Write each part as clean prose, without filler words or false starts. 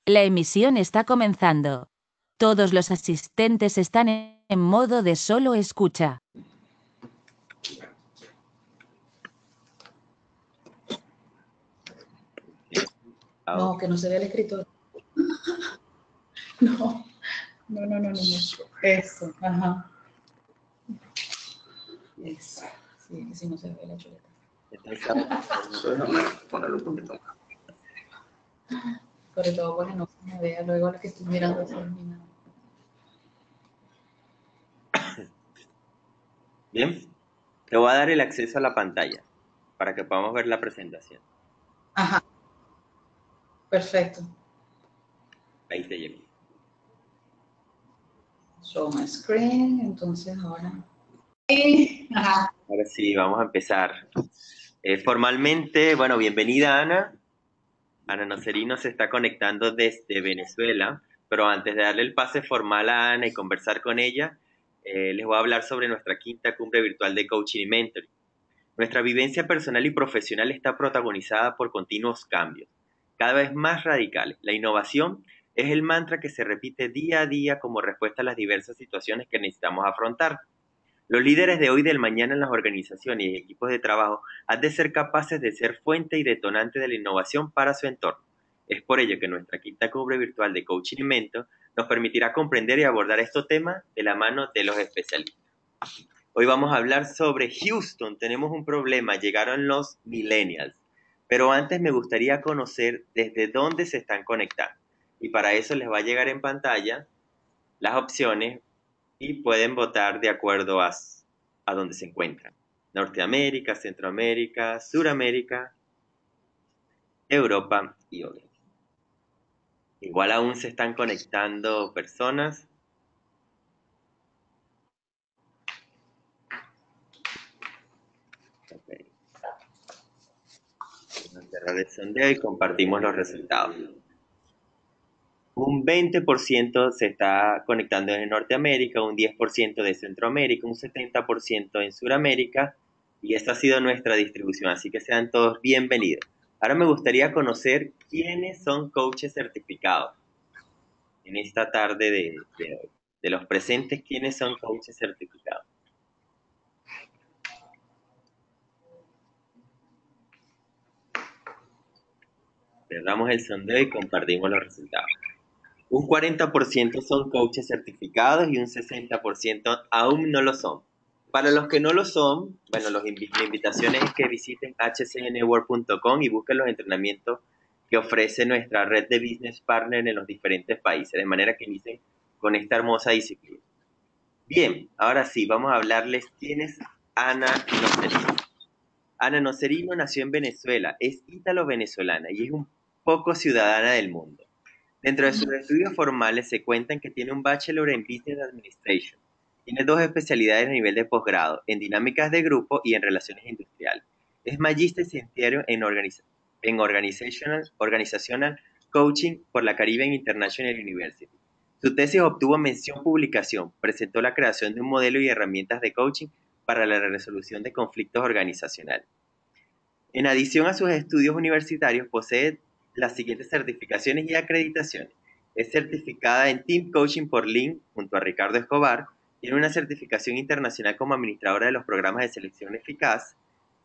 La emisión está comenzando. Todos los asistentes están en modo de solo escucha. No, que no se vea el escritor. No. Eso, ajá. Eso. Sí, que si no se ve la chuleta. Ponerlo un poquito más. Sobre todo porque no se me vea luego a la que estoy mirando así ni nada. Bien, te voy a dar el acceso a la pantalla para que podamos ver la presentación. Ajá. Perfecto. Ahí te llegó. Show my screen, entonces ahora. Ajá. Ahora sí, vamos a empezar. Formalmente, bueno, bienvenida Ana. Ana Nocerino se está conectando desde Venezuela, pero antes de darle el pase formal a Ana y conversar con ella, les voy a hablar sobre nuestra quinta cumbre virtual de coaching y mentoring. Nuestra vivencia personal y profesional está protagonizada por continuos cambios, cada vez más radicales. La innovación es el mantra que se repite día a día como respuesta a las diversas situaciones que necesitamos afrontar. Los líderes de hoy y del mañana en las organizaciones y equipos de trabajo han de ser capaces de ser fuente y detonante de la innovación para su entorno. Es por ello que nuestra quinta cumbre virtual de coaching y mentor nos permitirá comprender y abordar estos temas de la mano de los especialistas. Hoy vamos a hablar sobre Houston. Tenemos un problema, llegaron los millennials. Pero antes me gustaría conocer desde dónde se están conectando. Y para eso les va a llegar en pantalla las opciones y pueden votar de acuerdo a dónde se encuentran. Norteamérica, Centroamérica, Suramérica, Europa y Oriente. Igual aún se están conectando personas. Okay. Vamos a cerrar el sondeo y compartimos los resultados. Un 20% se está conectando en Norteamérica, un 10% de Centroamérica, un 70% en Suramérica, y esta ha sido nuestra distribución, así que sean todos bienvenidos. Ahora me gustaría conocer quiénes son coaches certificados en esta tarde de hoy. De los presentes, ¿quiénes son coaches certificados? Cerramos el sondeo y compartimos los resultados. Un 40% son coaches certificados y un 60% aún no lo son. Para los que no lo son, bueno, la invitación es que visiten hcnworld.com y busquen los entrenamientos que ofrece nuestra red de business partner en los diferentes países, de manera que inicien con esta hermosa disciplina. Bien, ahora sí, vamos a hablarles quién es Ana Nocerino. Ana Nocerino nació en Venezuela, es ítalo-venezolana y es un poco ciudadana del mundo. Dentro de sus estudios formales se cuentan que tiene un Bachelor en Business Administration. Tiene 2 especialidades a nivel de posgrado, en dinámicas de grupo y en relaciones industriales. Es Magíster Científico en Organizational Coaching por la Caribbean International University. Su tesis obtuvo mención publicación. Presentó la creación de un modelo y herramientas de coaching para la resolución de conflictos organizacionales. En adición a sus estudios universitarios, posee las siguientes certificaciones y acreditaciones. Es certificada en Team Coaching por Lean junto a Ricardo Escobar. Tiene una certificación internacional como administradora de los programas de selección eficaz.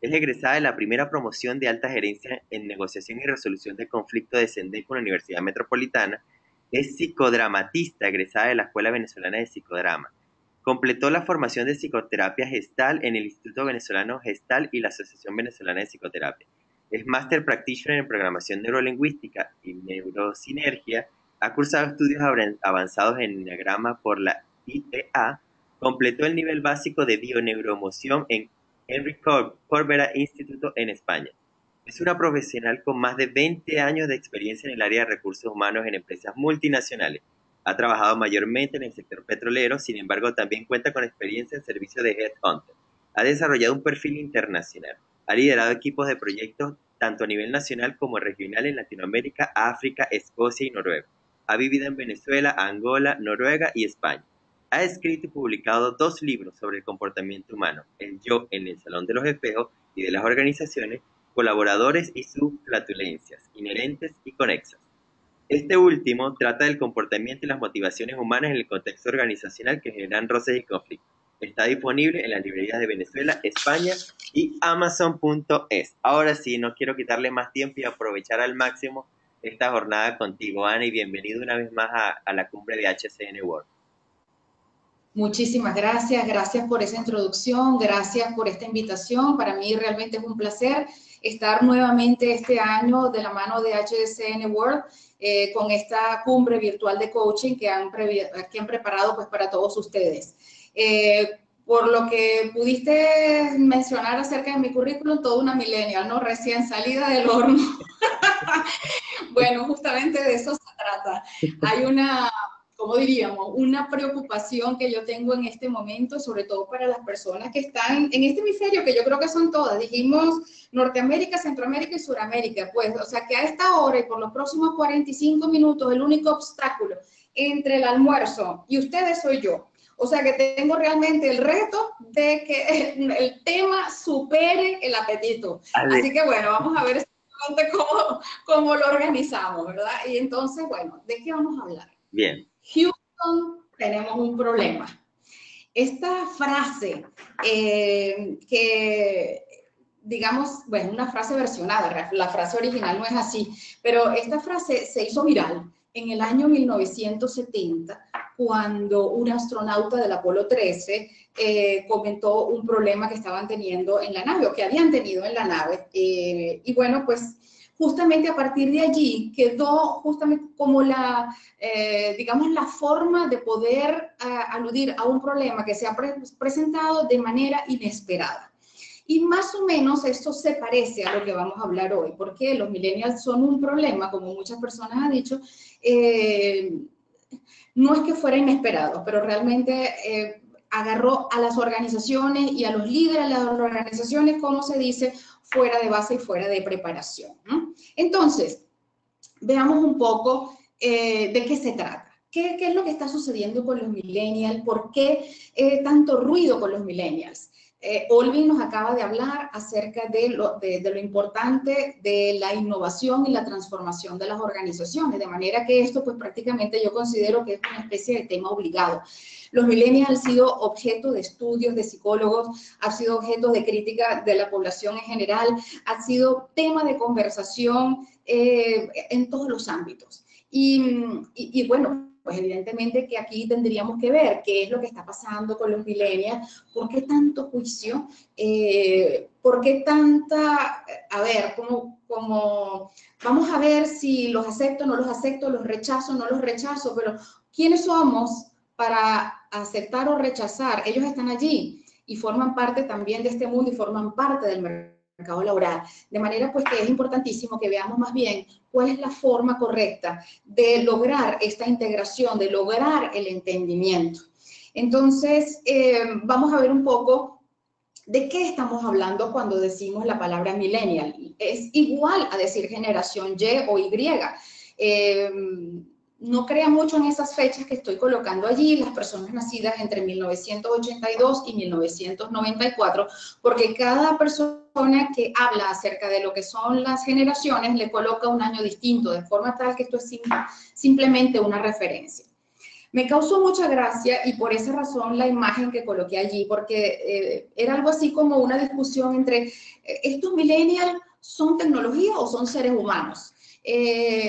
Es egresada de la primera promoción de alta gerencia en negociación y resolución de conflictos de SENDEC con la Universidad Metropolitana. Es psicodramatista egresada de la Escuela Venezolana de Psicodrama. Completó la formación de psicoterapia gestal en el Instituto Venezolano Gestal y la Asociación Venezolana de Psicoterapia. Es Master Practitioner en Programación Neurolingüística y Neurosinergia. Ha cursado estudios avanzados en Enneagrama por la IEA. Completó el nivel básico de Bioneuroemoción en Henry Corbera Instituto en España. Es una profesional con más de 20 años de experiencia en el área de recursos humanos en empresas multinacionales. Ha trabajado mayormente en el sector petrolero, sin embargo también cuenta con experiencia en servicio de Headhunter. Ha desarrollado un perfil internacional. Ha liderado equipos de proyectos tanto a nivel nacional como regional en Latinoamérica, África, Escocia y Noruega. Ha vivido en Venezuela, Angola, Noruega y España. Ha escrito y publicado 2 libros sobre el comportamiento humano, El yo en el Salón de los Espejos y de las organizaciones, colaboradores y sus flatulencias, inherentes y conexas. Este último trata del comportamiento y las motivaciones humanas en el contexto organizacional que generan roces y conflictos. Está disponible en las librerías de Venezuela, España y Amazon.es. Ahora sí, no quiero quitarle más tiempo y aprovechar al máximo esta jornada contigo, Ana, y bienvenido una vez más a la cumbre de HCN World. Muchísimas gracias, gracias por esa introducción, gracias por esta invitación. Para mí realmente es un placer estar nuevamente este año de la mano de HCN World con esta cumbre virtual de coaching que han preparado pues, para todos ustedes. Por lo que pudiste mencionar acerca de mi currículum, toda una millennial, ¿no? Recién salida del horno. Bueno, justamente de eso se trata. Hay una, ¿cómo diríamos? Una preocupación que yo tengo en este momento, sobre todo para las personas que están en este hemisferio, que yo creo que son todas. Dijimos Norteamérica, Centroamérica y Suramérica. Pues, o sea, que a esta hora y por los próximos 45 minutos, el único obstáculo entre el almuerzo y ustedes soy yo. O sea, que tengo realmente el reto de que el tema supere el apetito. Así que, bueno, vamos a ver cómo lo organizamos, ¿verdad? Y entonces, bueno, ¿de qué vamos a hablar? Bien. Houston, tenemos un problema. Esta frase que, digamos, bueno, una frase versionada, la frase original no es así, pero esta frase se hizo viral en el año 1970, cuando un astronauta del Apolo 13 comentó un problema que estaban teniendo en la nave, o que habían tenido en la nave. Y bueno, pues justamente a partir de allí quedó justamente como la, digamos, la forma de poder aludir a un problema que se ha presentado de manera inesperada. Y más o menos esto se parece a lo que vamos a hablar hoy, porque los millennials son un problema, como muchas personas han dicho, no es que fuera inesperado, pero realmente agarró a las organizaciones y a los líderes de las organizaciones, como se dice, fuera de base y fuera de preparación, ¿no? Entonces, veamos un poco de qué se trata. ¿Qué es lo que está sucediendo con los millennials? ¿Por qué tanto ruido con los millennials? Olvin nos acaba de hablar acerca de lo importante de la innovación y la transformación de las organizaciones, de manera que esto pues prácticamente yo considero que es una especie de tema obligado. Los millennials han sido objeto de estudios de psicólogos, han sido objeto de crítica de la población en general, han sido tema de conversación en todos los ámbitos. Y bueno, pues evidentemente que aquí tendríamos que ver qué es lo que está pasando con los millennials, por qué tanto juicio, por qué tanta, a ver, como vamos a ver si los acepto, no los acepto, los rechazo, no los rechazo, pero ¿quiénes somos para aceptar o rechazar? Ellos están allí y forman parte también de este mundo y forman parte del mercado laboral. De manera pues que es importantísimo que veamos más bien cuál es la forma correcta de lograr esta integración, de lograr el entendimiento. Entonces, vamos a ver un poco de qué estamos hablando cuando decimos la palabra millennial. Es igual a decir generación Y o Y. No crea mucho en esas fechas que estoy colocando allí, las personas nacidas entre 1982 y 1994, porque cada persona que habla acerca de lo que son las generaciones le coloca un año distinto, de forma tal que esto es simplemente una referencia. Me causó mucha gracia y por esa razón la imagen que coloqué allí, porque era algo así como una discusión entre estos millennials, ¿son tecnología o son seres humanos?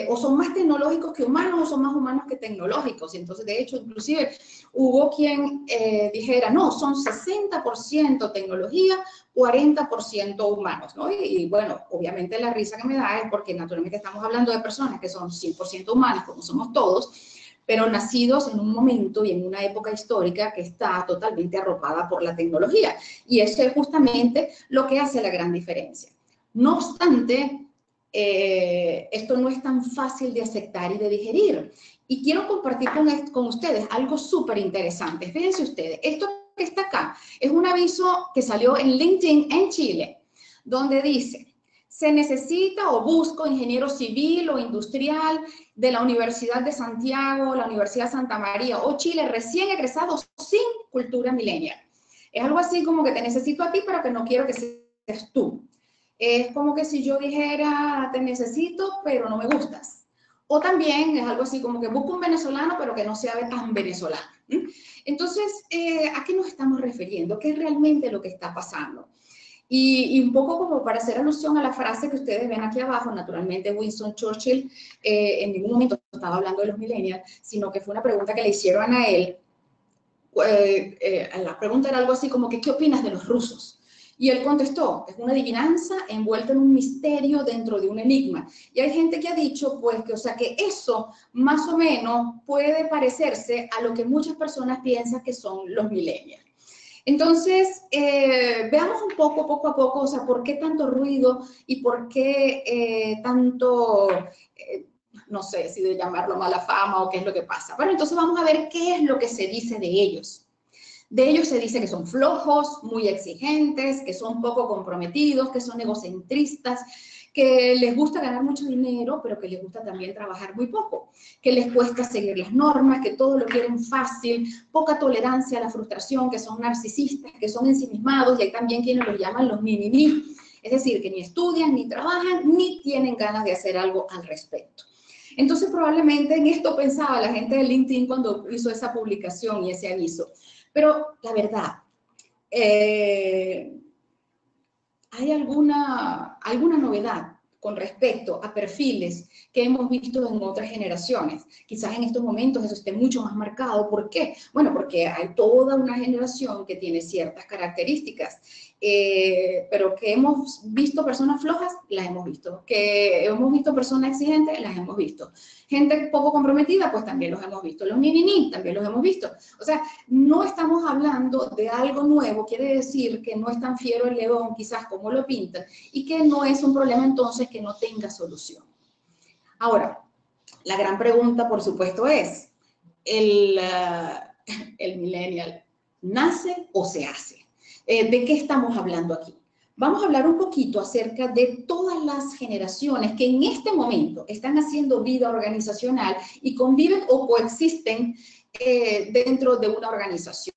O son más tecnológicos que humanos o son más humanos que tecnológicos. Y entonces, de hecho, inclusive hubo quien dijera, no, son 60% tecnología, 40% humanos, ¿no? Y bueno, obviamente la risa que me da es porque naturalmente estamos hablando de personas que son 100% humanas, como somos todos, pero nacidos en un momento y en una época histórica que está totalmente arropada por la tecnología. Y eso es justamente lo que hace la gran diferencia. No obstante, esto no es tan fácil de aceptar y de digerir. Y quiero compartir con ustedes algo súper interesante. Fíjense ustedes, esto que está acá es un aviso que salió en LinkedIn en Chile, donde dice, se necesita o busco ingeniero civil o industrial de la Universidad de Santiago, la Universidad Santa María o Chile, recién egresados sin cultura millennial. Es algo así como que te necesito a ti, pero que no quiero que seas tú. Es como que si yo dijera, te necesito, pero no me gustas. O también es algo así como que busca un venezolano, pero que no sea tan venezolano. Entonces, ¿a qué nos estamos refiriendo? ¿Qué es realmente lo que está pasando? Y un poco como para hacer alusión a la frase que ustedes ven aquí abajo, naturalmente Winston Churchill en ningún momento estaba hablando de los millennials, sino que fue una pregunta que le hicieron a él. La pregunta era algo así como que, ¿qué opinas de los rusos? Y él contestó, es una adivinanza envuelta en un misterio dentro de un enigma. Y hay gente que ha dicho, pues, que, o sea, que eso más o menos puede parecerse a lo que muchas personas piensan que son los millennials. Entonces, veamos un poco a poco, o sea, por qué tanto ruido y por qué tanto, no sé si de llamarlo mala fama o qué es lo que pasa. Bueno, entonces vamos a ver qué es lo que se dice de ellos. De ellos se dice que son flojos, muy exigentes, que son poco comprometidos, que son egocentristas, que les gusta ganar mucho dinero, pero que les gusta también trabajar muy poco, que les cuesta seguir las normas, que todo lo quieren fácil, poca tolerancia a la frustración, que son narcisistas, que son ensimismados, y hay también quienes los llaman los ni. Es decir, que ni estudian, ni trabajan, ni tienen ganas de hacer algo al respecto. Entonces, probablemente en esto pensaba la gente de LinkedIn cuando hizo esa publicación y ese aviso. Pero la verdad, ¿hay alguna novedad con respecto a perfiles que hemos visto en otras generaciones? Quizás en estos momentos eso esté mucho más marcado. ¿Por qué? Bueno, porque hay toda una generación que tiene ciertas características, pero que hemos visto personas flojas, las hemos visto. Que hemos visto personas exigentes, las hemos visto. Gente poco comprometida, pues también los hemos visto. Los ni, también los hemos visto. O sea, no estamos hablando de algo nuevo, quiere decir que no es tan fiero el león, quizás como lo pintan, y que no es un problema entonces que no tenga solución. Ahora, la gran pregunta, por supuesto, es, ¿el millennial nace o se hace? ¿De qué estamos hablando aquí? Vamos a hablar un poquito acerca de todas las generaciones que en este momento están haciendo vida organizacional y conviven o coexisten dentro de una organización.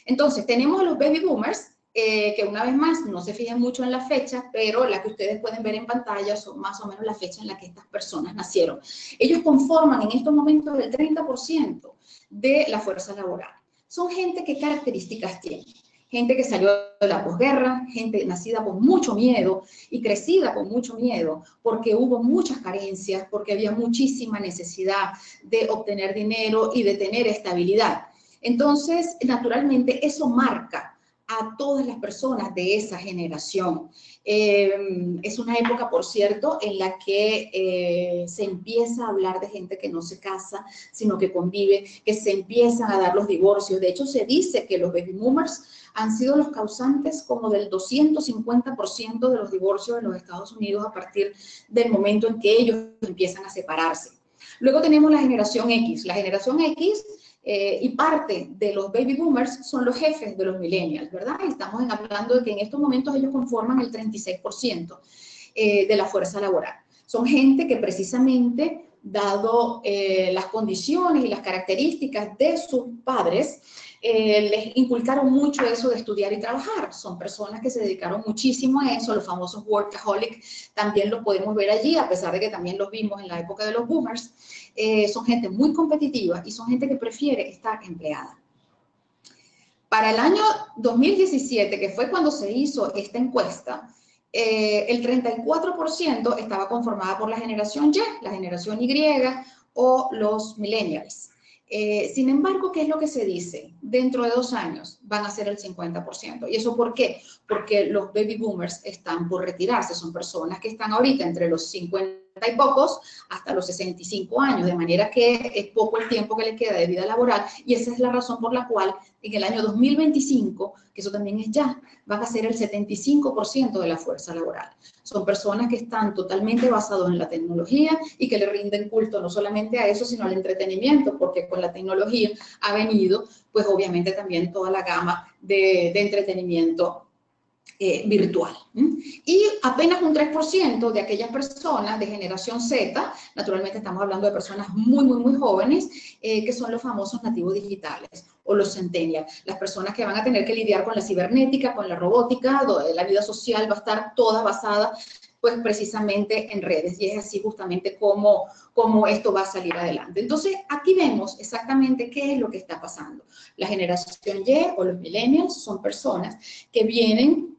Entonces, tenemos a los baby boomers, que una vez más, no se fijen mucho en la fecha, pero la que ustedes pueden ver en pantalla son más o menos la fecha en la que estas personas nacieron. Ellos conforman en estos momentos el 30% de la fuerza laboral. Son gente que características tienen. Gente que salió de la posguerra, gente nacida con mucho miedo y crecida con mucho miedo, porque hubo muchas carencias, porque había muchísima necesidad de obtener dinero y de tener estabilidad. Entonces, naturalmente, eso marca a todas las personas de esa generación. Es una época, por cierto, en la que se empieza a hablar de gente que no se casa, sino que convive, que se empiezan a dar los divorcios. De hecho, se dice que los baby boomers han sido los causantes como del 250% de los divorcios en los Estados Unidos a partir del momento en que ellos empiezan a separarse. Luego tenemos la generación X. La generación X y parte de los baby boomers son los jefes de los millennials, ¿verdad? Estamos hablando de que en estos momentos ellos conforman el 36% de la fuerza laboral. Son gente que precisamente, dado las condiciones y las características de sus padres, les inculcaron mucho eso de estudiar y trabajar. Son personas que se dedicaron muchísimo a eso, los famosos workaholics también los podemos ver allí, a pesar de que también los vimos en la época de los boomers. Son gente muy competitiva y son gente que prefiere estar empleada. Para el año 2017, que fue cuando se hizo esta encuesta, el 34% estaba conformada por la generación Y, la generación Y o los millennials. Sin embargo, ¿qué es lo que se dice? Dentro de 2 años van a ser el 50%. ¿Y eso por qué? Porque los baby boomers están por retirarse. Son personas que están ahorita entre los 50 y pocos hasta los 65 años, de manera que es poco el tiempo que les queda de vida laboral, y esa es la razón por la cual en el año 2025, que eso también es ya, van a ser el 75% de la fuerza laboral. Son personas que están totalmente basados en la tecnología y que le rinden culto no solamente a eso, sino al entretenimiento, porque con la tecnología ha venido, pues obviamente también toda la gama de entretenimiento virtual. Y apenas un 3% de aquellas personas de generación Z, naturalmente estamos hablando de personas muy jóvenes, que son los famosos nativos digitales o los centennials, las personas que van a tener que lidiar con la cibernética, con la robótica, la vida social va a estar toda basada pues precisamente en redes, y es así justamente como esto va a salir adelante. Entonces, aquí vemos exactamente qué es lo que está pasando. La generación Y o los millennials son personas que vienen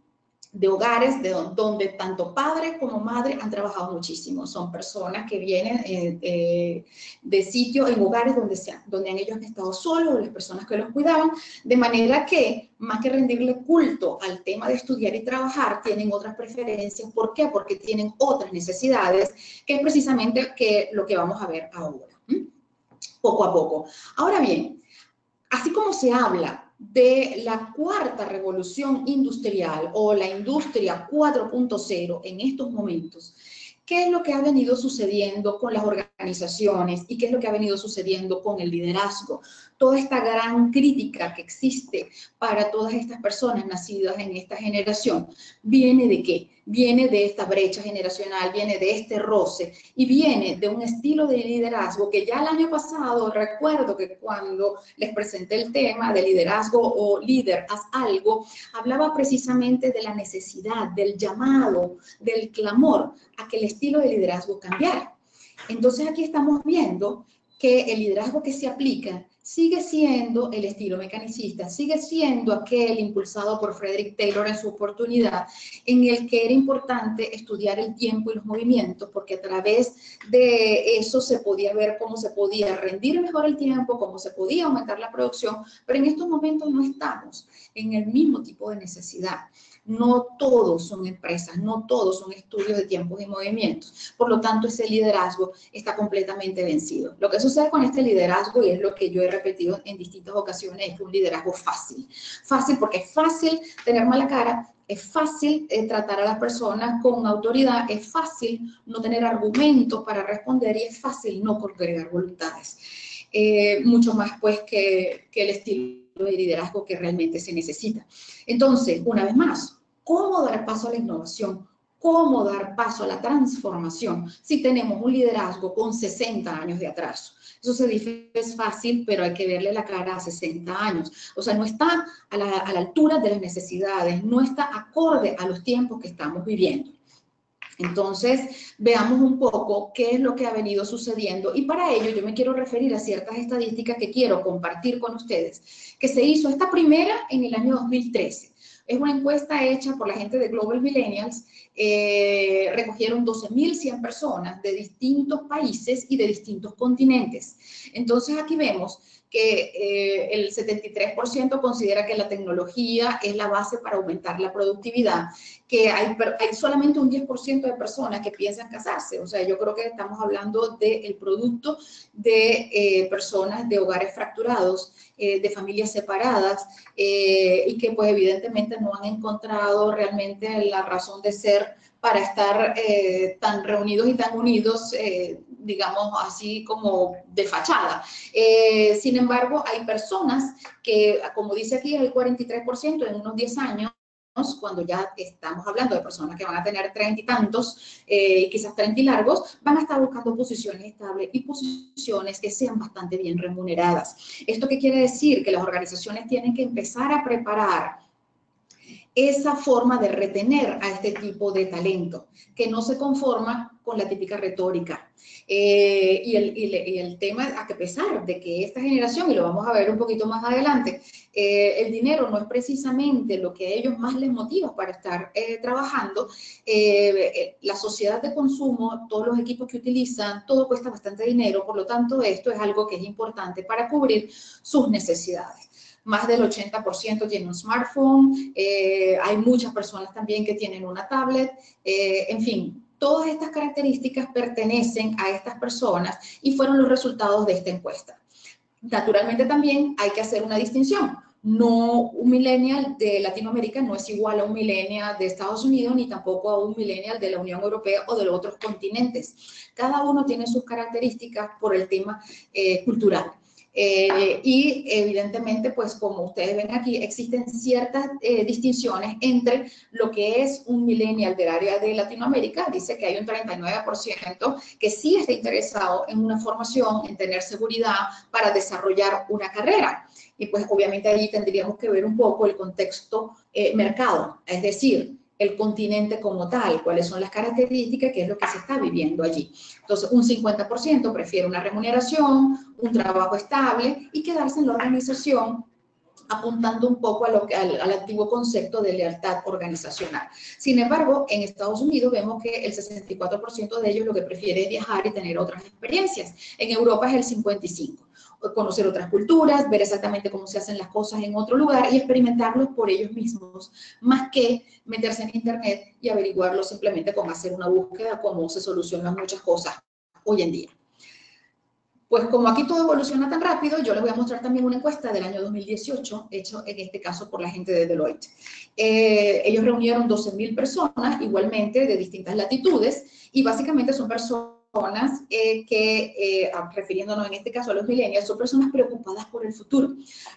de hogares donde tanto padre como madre han trabajado muchísimo. Son personas que vienen de sitios, en hogares donde ellos han estado solos, o las personas que los cuidaban, de manera que, más que rendirle culto al tema de estudiar y trabajar, tienen otras preferencias. ¿Por qué? Porque tienen otras necesidades, que es precisamente lo que vamos a ver ahora, poco a poco. Ahora bien, así como se habla de la cuarta revolución industrial o la industria 4.0 en estos momentos, ¿qué es lo que ha venido sucediendo con las organizaciones y qué es lo que ha venido sucediendo con el liderazgo? Toda esta gran crítica que existe para todas estas personas nacidas en esta generación, ¿viene de qué? Viene de esta brecha generacional, viene de este roce y viene de un estilo de liderazgo que ya el año pasado, recuerdo que cuando les presenté el tema de liderazgo o líder, haz algo, hablaba precisamente de la necesidad, del llamado, del clamor a que el estilo de liderazgo cambiara. Entonces aquí estamos viendo que el liderazgo que se aplica sigue siendo el estilo mecanicista, sigue siendo aquel impulsado por Frederick Taylor en su oportunidad, en el que era importante estudiar el tiempo y los movimientos, porque a través de eso se podía ver cómo se podía rendir mejor el tiempo, cómo se podía aumentar la producción, pero en estos momentos no estamos en el mismo tipo de necesidad. No todos son empresas, no todos son estudios de tiempos y movimientos. Por lo tanto, ese liderazgo está completamente vencido. Lo que sucede con este liderazgo, y es lo que yo he repetido en distintas ocasiones, es que un liderazgo fácil. Fácil porque es fácil tener mala cara, es fácil tratar a las personas con autoridad, es fácil no tener argumentos para responder y es fácil no congregar voluntades. Mucho más pues que el estilo de liderazgo que realmente se necesita. Entonces, una vez más, ¿cómo dar paso a la innovación? ¿Cómo dar paso a la transformación si tenemos un liderazgo con 60 años de atraso? Eso se dice es fácil, pero hay que verle la cara a 60 años. O sea, no está a la altura de las necesidades, no está acorde a los tiempos que estamos viviendo. Entonces, veamos un poco qué es lo que ha venido sucediendo y para ello yo me quiero referir a ciertas estadísticas que quiero compartir con ustedes, que se hizo esta primera en el año 2013. Es una encuesta hecha por la gente de Global Millennials, recogieron 12.100 personas de distintos países y de distintos continentes. Entonces, aquí vemos que el 73% considera que la tecnología es la base para aumentar la productividad, que hay solamente un 10% de personas que piensan casarse. O sea, yo creo que estamos hablando del producto de personas de hogares fracturados, de familias separadas, y que pues evidentemente no han encontrado realmente la razón de ser para estar tan reunidos y tan unidos, digamos así como de fachada. Sin embargo, hay personas que, como dice aquí, el 43% en unos 10 años, cuando ya estamos hablando de personas que van a tener 30 y tantos, quizás 30 y largos, van a estar buscando posiciones estables y posiciones que sean bastante bien remuneradas. ¿Esto qué quiere decir? Que las organizaciones tienen que empezar a preparar esa forma de retener a este tipo de talento, que no se conforma con la típica retórica. Y el tema, a pesar de que esta generación, y lo vamos a ver un poquito más adelante, el dinero no es precisamente lo que a ellos más les motiva para estar trabajando, la sociedad de consumo, todos los equipos que utilizan, todo cuesta bastante dinero, por lo tanto esto es algo que es importante para cubrir sus necesidades. Más del 80% tiene un smartphone, hay muchas personas también que tienen una tablet, en fin, todas estas características pertenecen a estas personas y fueron los resultados de esta encuesta. Naturalmente también hay que hacer una distinción. No, un millennial de Latinoamérica no es igual a un millennial de Estados Unidos ni tampoco a un millennial de la Unión Europea o de los otros continentes. Cada uno tiene sus características por el tema cultural. Y evidentemente, pues como ustedes ven aquí, existen ciertas distinciones entre lo que es un millennial del área de Latinoamérica. Dice que hay un 39% que sí está interesado en una formación, en tener seguridad para desarrollar una carrera. Y pues obviamente ahí tendríamos que ver un poco el contexto mercado, es decir, el continente como tal, cuáles son las características, qué es lo que se está viviendo allí. Entonces, un 50% prefiere una remuneración, un trabajo estable y quedarse en la organización, apuntando un poco a al antiguo concepto de lealtad organizacional. Sin embargo, en Estados Unidos vemos que el 64% de ellos lo que prefiere es viajar y tener otras experiencias. En Europa es el 55%. Conocer otras culturas, ver exactamente cómo se hacen las cosas en otro lugar y experimentarlos por ellos mismos, más que meterse en internet y averiguarlo simplemente con hacer una búsqueda, cómo se solucionan muchas cosas hoy en día. Pues como aquí todo evoluciona tan rápido, yo les voy a mostrar también una encuesta del año 2018, hecho en este caso por la gente de Deloitte. Ellos reunieron 12.000 personas, igualmente de distintas latitudes, y básicamente son personas refiriéndonos en este caso a los millennials, son personas preocupadas por el futuro,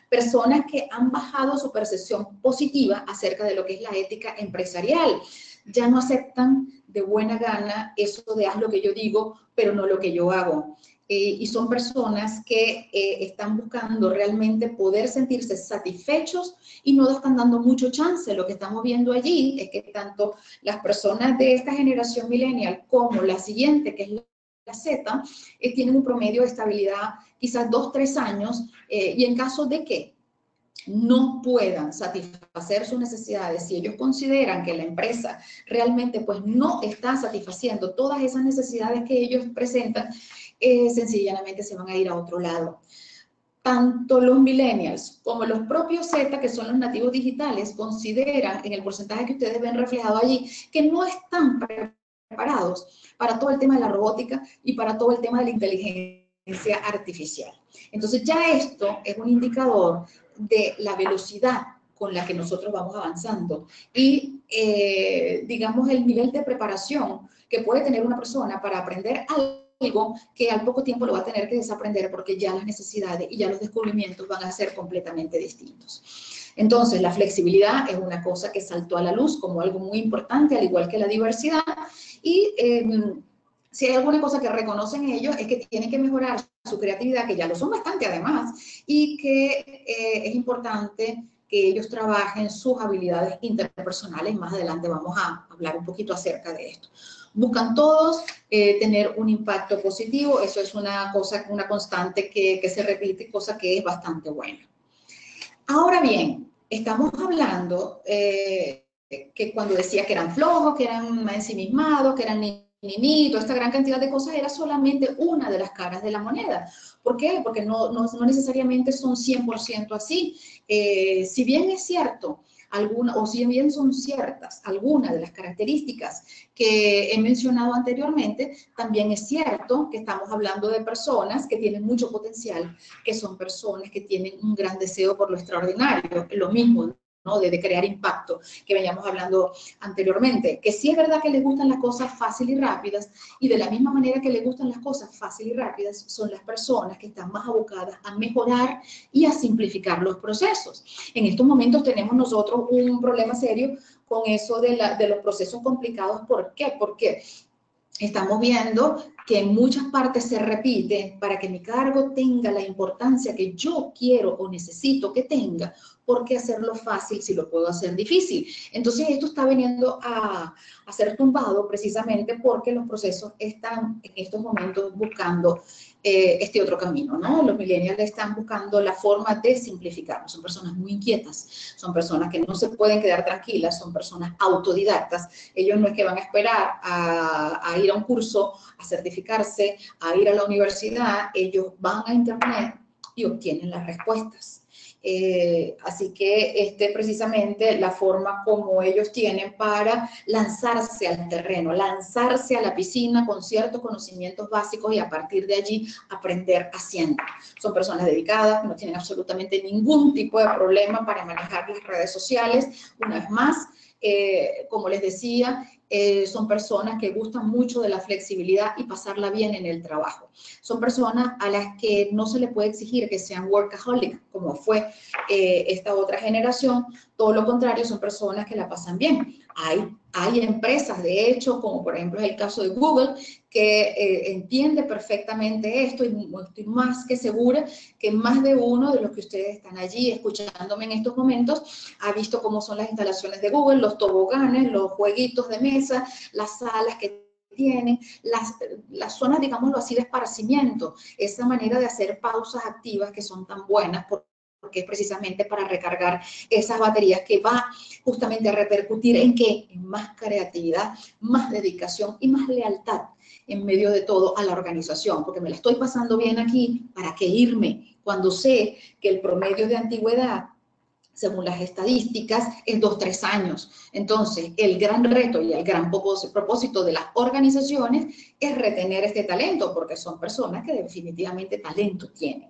personas que han bajado su percepción positiva acerca de lo que es la ética empresarial. Ya no aceptan de buena gana eso de haz lo que yo digo, pero no lo que yo hago. Y son personas que están buscando realmente poder sentirse satisfechos y no están dando mucho chance. Lo que estamos viendo allí es que tanto las personas de esta generación millennial como la siguiente, que es la Z, tienen un promedio de estabilidad quizás 2-3 años, y en caso de que no puedan satisfacer sus necesidades, si ellos consideran que la empresa realmente pues no está satisfaciendo todas esas necesidades que ellos presentan, sencillamente se van a ir a otro lado. Tanto los millennials como los propios Z, que son los nativos digitales, consideran en el porcentaje que ustedes ven reflejado allí, que no están preparados para todo el tema de la robótica y para todo el tema de la inteligencia artificial. Entonces ya esto es un indicador de la velocidad con la que nosotros vamos avanzando y, digamos, el nivel de preparación que puede tener una persona para aprender algo que al poco tiempo lo va a tener que desaprender porque ya las necesidades y ya los descubrimientos van a ser completamente distintos. Entonces, la flexibilidad es una cosa que saltó a la luz como algo muy importante, al igual que la diversidad, y si hay alguna cosa que reconocen ellos es que tienen que mejorar su creatividad, que ya lo son bastante además, y que es importante que ellos trabajen sus habilidades interpersonales. Más adelante vamos a hablar un poquito acerca de esto. Buscan todos tener un impacto positivo, eso es una cosa, una constante que se repite, cosa que es bastante buena. Ahora bien, estamos hablando que cuando decía que eran flojos, que eran ensimismados, que eran toda esta gran cantidad de cosas era solamente una de las caras de la moneda. ¿Por qué? Porque no necesariamente son 100% así. Si bien es cierto, si bien son ciertas algunas de las características que he mencionado anteriormente, también es cierto que estamos hablando de personas que tienen mucho potencial, que son personas que tienen un gran deseo por lo extraordinario, lo mismo, ¿no? De crear impacto, que veníamos hablando anteriormente, que sí es verdad que les gustan las cosas fáciles y rápidas, y de la misma manera que les gustan las cosas fáciles y rápidas, son las personas que están más abocadas a mejorar y a simplificar los procesos. En estos momentos tenemos nosotros un problema serio con eso de los procesos complicados. ¿Por qué? Porque estamos viendo que en muchas partes se repite para que mi cargo tenga la importancia que yo quiero o necesito que tenga. ¿Por qué hacerlo fácil si lo puedo hacer difícil? Entonces esto está viniendo a ser tumbado precisamente porque los procesos están en estos momentos buscando este otro camino, ¿no? Los millennials están buscando la forma de simplificarlo. Son personas muy inquietas, son personas que no se pueden quedar tranquilas, son personas autodidactas. Ellos no es que van a esperar a ir a un curso, a certificarse, a ir a la universidad. Ellos van a internet y obtienen las respuestas. Así que precisamente la forma como ellos tienen para lanzarse al terreno, lanzarse a la piscina con ciertos conocimientos básicos y a partir de allí aprender haciendo. Son personas dedicadas, no tienen absolutamente ningún tipo de problema para manejar las redes sociales. Una vez más, como les decía, son personas que gustan mucho de la flexibilidad y pasarla bien en el trabajo. Son personas a las que no se le puede exigir que sean workaholic, como fue esta otra generación. Todo lo contrario, son personas que la pasan bien. Hay empresas, de hecho, como por ejemplo es el caso de Google, que entiende perfectamente esto y estoy más que segura que más de uno de los que ustedes están allí escuchándome en estos momentos ha visto cómo son las instalaciones de Google, los toboganes, los jueguitos de mesa, las salas que tienen, las zonas, digámoslo así, de esparcimiento, esa manera de hacer pausas activas que son tan buenas porque es precisamente para recargar esas baterías que va justamente a repercutir en ¿qué? En más creatividad, más dedicación y más lealtad en medio de todo a la organización, porque me la estoy pasando bien aquí, ¿para qué irme? Cuando sé que el promedio de antigüedad, según las estadísticas, es 2-3 años. Entonces, el gran reto y el gran propósito de las organizaciones es retener este talento, porque son personas que definitivamente talento tienen.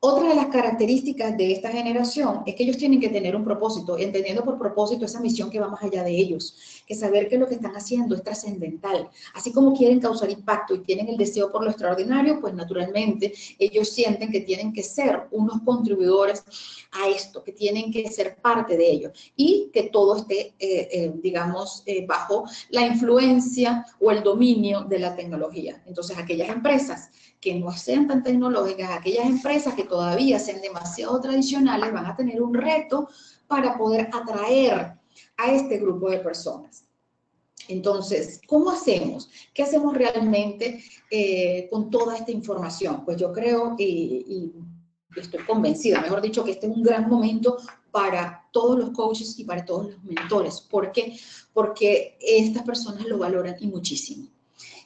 Otra de las características de esta generación es que ellos tienen que tener un propósito, entendiendo por propósito esa misión que va más allá de ellos, que saber que lo que están haciendo es trascendental. Así como quieren causar impacto y tienen el deseo por lo extraordinario, pues naturalmente ellos sienten que tienen que ser unos contribuidores a esto, que tienen que ser parte de ello y que todo esté, digamos, bajo la influencia o el dominio de la tecnología. Entonces, aquellas empresas que no sean tan tecnológicas, aquellas empresas que todavía sean demasiado tradicionales, van a tener un reto para poder atraer a este grupo de personas. Entonces, ¿cómo hacemos? ¿Qué hacemos realmente con toda esta información? Pues yo creo y estoy convencida, mejor dicho, que este es un gran momento para todos los coaches y para todos los mentores. ¿Por qué? Porque estas personas lo valoran y muchísimo.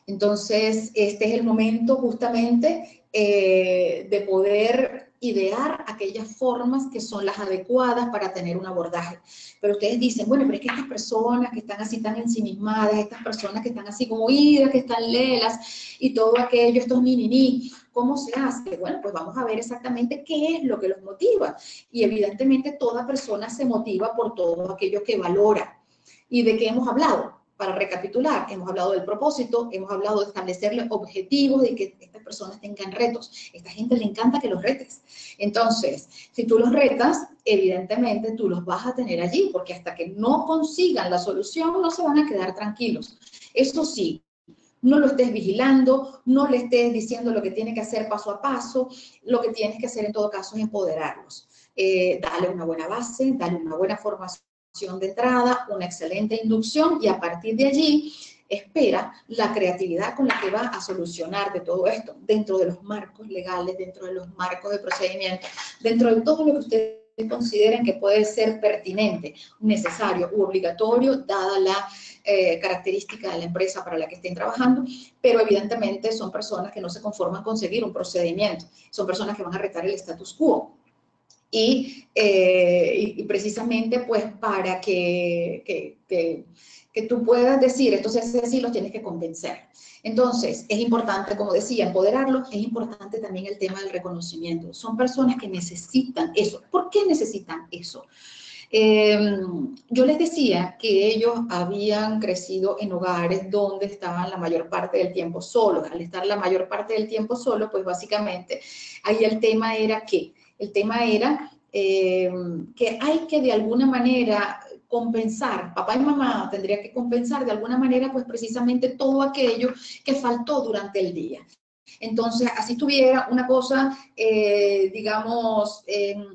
Entonces, este es el momento justamente de poder idear aquellas formas que son las adecuadas para tener un abordaje. Pero ustedes dicen, bueno, pero es que estas personas que están así tan ensimismadas, estas personas que están así como idas, que están lelas y todo aquello, estos ni, ¿cómo se hace? Bueno, pues vamos a ver exactamente qué es lo que los motiva. Y evidentemente toda persona se motiva por todo aquello que valora. ¿Y de qué hemos hablado? Para recapitular, hemos hablado del propósito, hemos hablado de establecerle objetivos, de que estas personas tengan retos. A esta gente le encanta que los retes. Entonces, si tú los retas, evidentemente tú los vas a tener allí, porque hasta que no consigan la solución, no se van a quedar tranquilos. Eso sí, no lo estés vigilando, no le estés diciendo lo que tiene que hacer paso a paso, lo que tienes que hacer en todo caso es empoderarlos. Dale una buena base, dale una buena formación de entrada, una excelente inducción y a partir de allí espera la creatividad con la que va a solucionar de todo esto, dentro de los marcos legales, dentro de los marcos de procedimiento, dentro de todo lo que ustedes consideren que puede ser pertinente, necesario u obligatorio, dada la característica de la empresa para la que estén trabajando, pero evidentemente son personas que no se conforman con seguir un procedimiento, son personas que van a retar el status quo. Y precisamente pues para que tú puedas decir, esto se hace así, los tienes que convencer. Entonces, es importante, como decía, empoderarlos, es importante también el tema del reconocimiento. Son personas que necesitan eso. ¿Por qué necesitan eso? Yo les decía que ellos habían crecido en hogares donde estaban la mayor parte del tiempo solos. Al estar la mayor parte del tiempo solos, pues básicamente ahí el tema era que el tema era que hay que de alguna manera compensar, papá y mamá tendrían que compensar de alguna manera pues precisamente todo aquello que faltó durante el día. Entonces, así tuviera una cosa, digamos,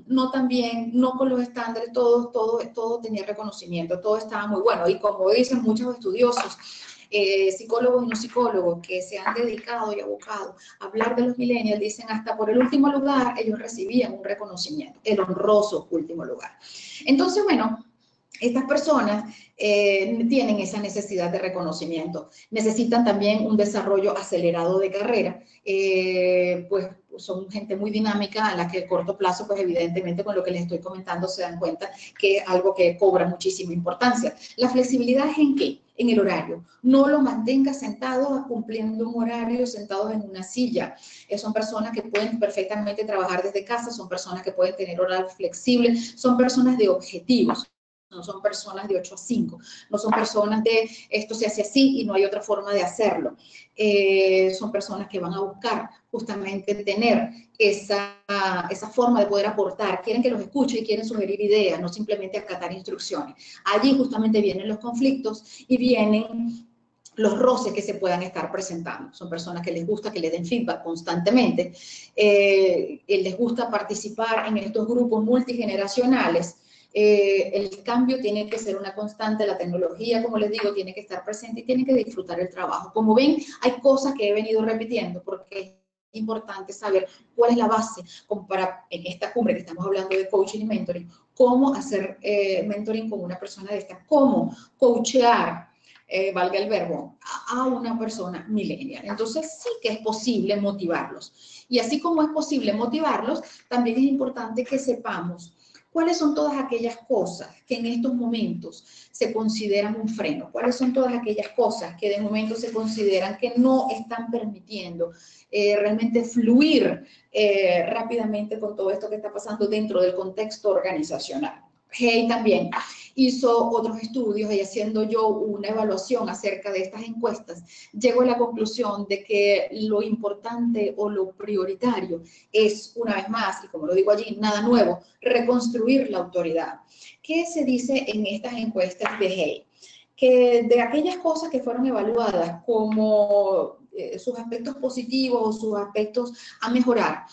no tan bien, no con los estándares, todo tenía reconocimiento, todo estaba muy bueno. Y como dicen muchos estudiosos, psicólogos y no psicólogos que se han dedicado y abocado a hablar de los millennials, dicen hasta por el último lugar ellos recibían un reconocimiento, el honroso último lugar. Entonces, bueno, estas personas tienen esa necesidad de reconocimiento, necesitan también un desarrollo acelerado de carrera, pues son gente muy dinámica a la que a corto plazo, pues evidentemente con lo que les estoy comentando se dan cuenta que es algo que cobra muchísima importancia. ¿La flexibilidad es en qué? En el horario. No lo mantengas sentados cumpliendo un horario, sentados en una silla. Son personas que pueden perfectamente trabajar desde casa, son personas que pueden tener horarios flexibles, son personas de objetivos. no son personas de 8 a 5, no son personas de esto se hace así y no hay otra forma de hacerlo. Son personas que van a buscar justamente tener esa forma de poder aportar, quieren que los escuche y quieren sugerir ideas, no simplemente acatar instrucciones. Allí justamente vienen los conflictos y vienen los roces que se puedan estar presentando. Son personas que les gusta que les den feedback constantemente, les gusta participar en estos grupos multigeneracionales. El cambio tiene que ser una constante, la tecnología, como les digo, tiene que estar presente y tienen que disfrutar el trabajo. Como ven, hay cosas que he venido repitiendo porque es importante saber cuál es la base como para, en esta cumbre que estamos hablando de coaching y mentoring, cómo hacer mentoring con una persona de esta, cómo coachear, valga el verbo, a una persona millennial. Entonces sí que es posible motivarlos. Y así como es posible motivarlos, también es importante que sepamos cuáles son todas aquellas cosas que en estos momentos se consideran un freno, cuáles son todas aquellas cosas que de momento se consideran que no están permitiendo realmente fluir rápidamente con todo esto que está pasando dentro del contexto organizacional. Hey también hizo otros estudios y haciendo yo una evaluación acerca de estas encuestas, llego a la conclusión de que lo importante o lo prioritario es, una vez más, y como lo digo allí, nada nuevo, reconstruir la autoridad. ¿Qué se dice en estas encuestas de Hey? Que de aquellas cosas que fueron evaluadas como sus aspectos positivos o sus aspectos a mejorar,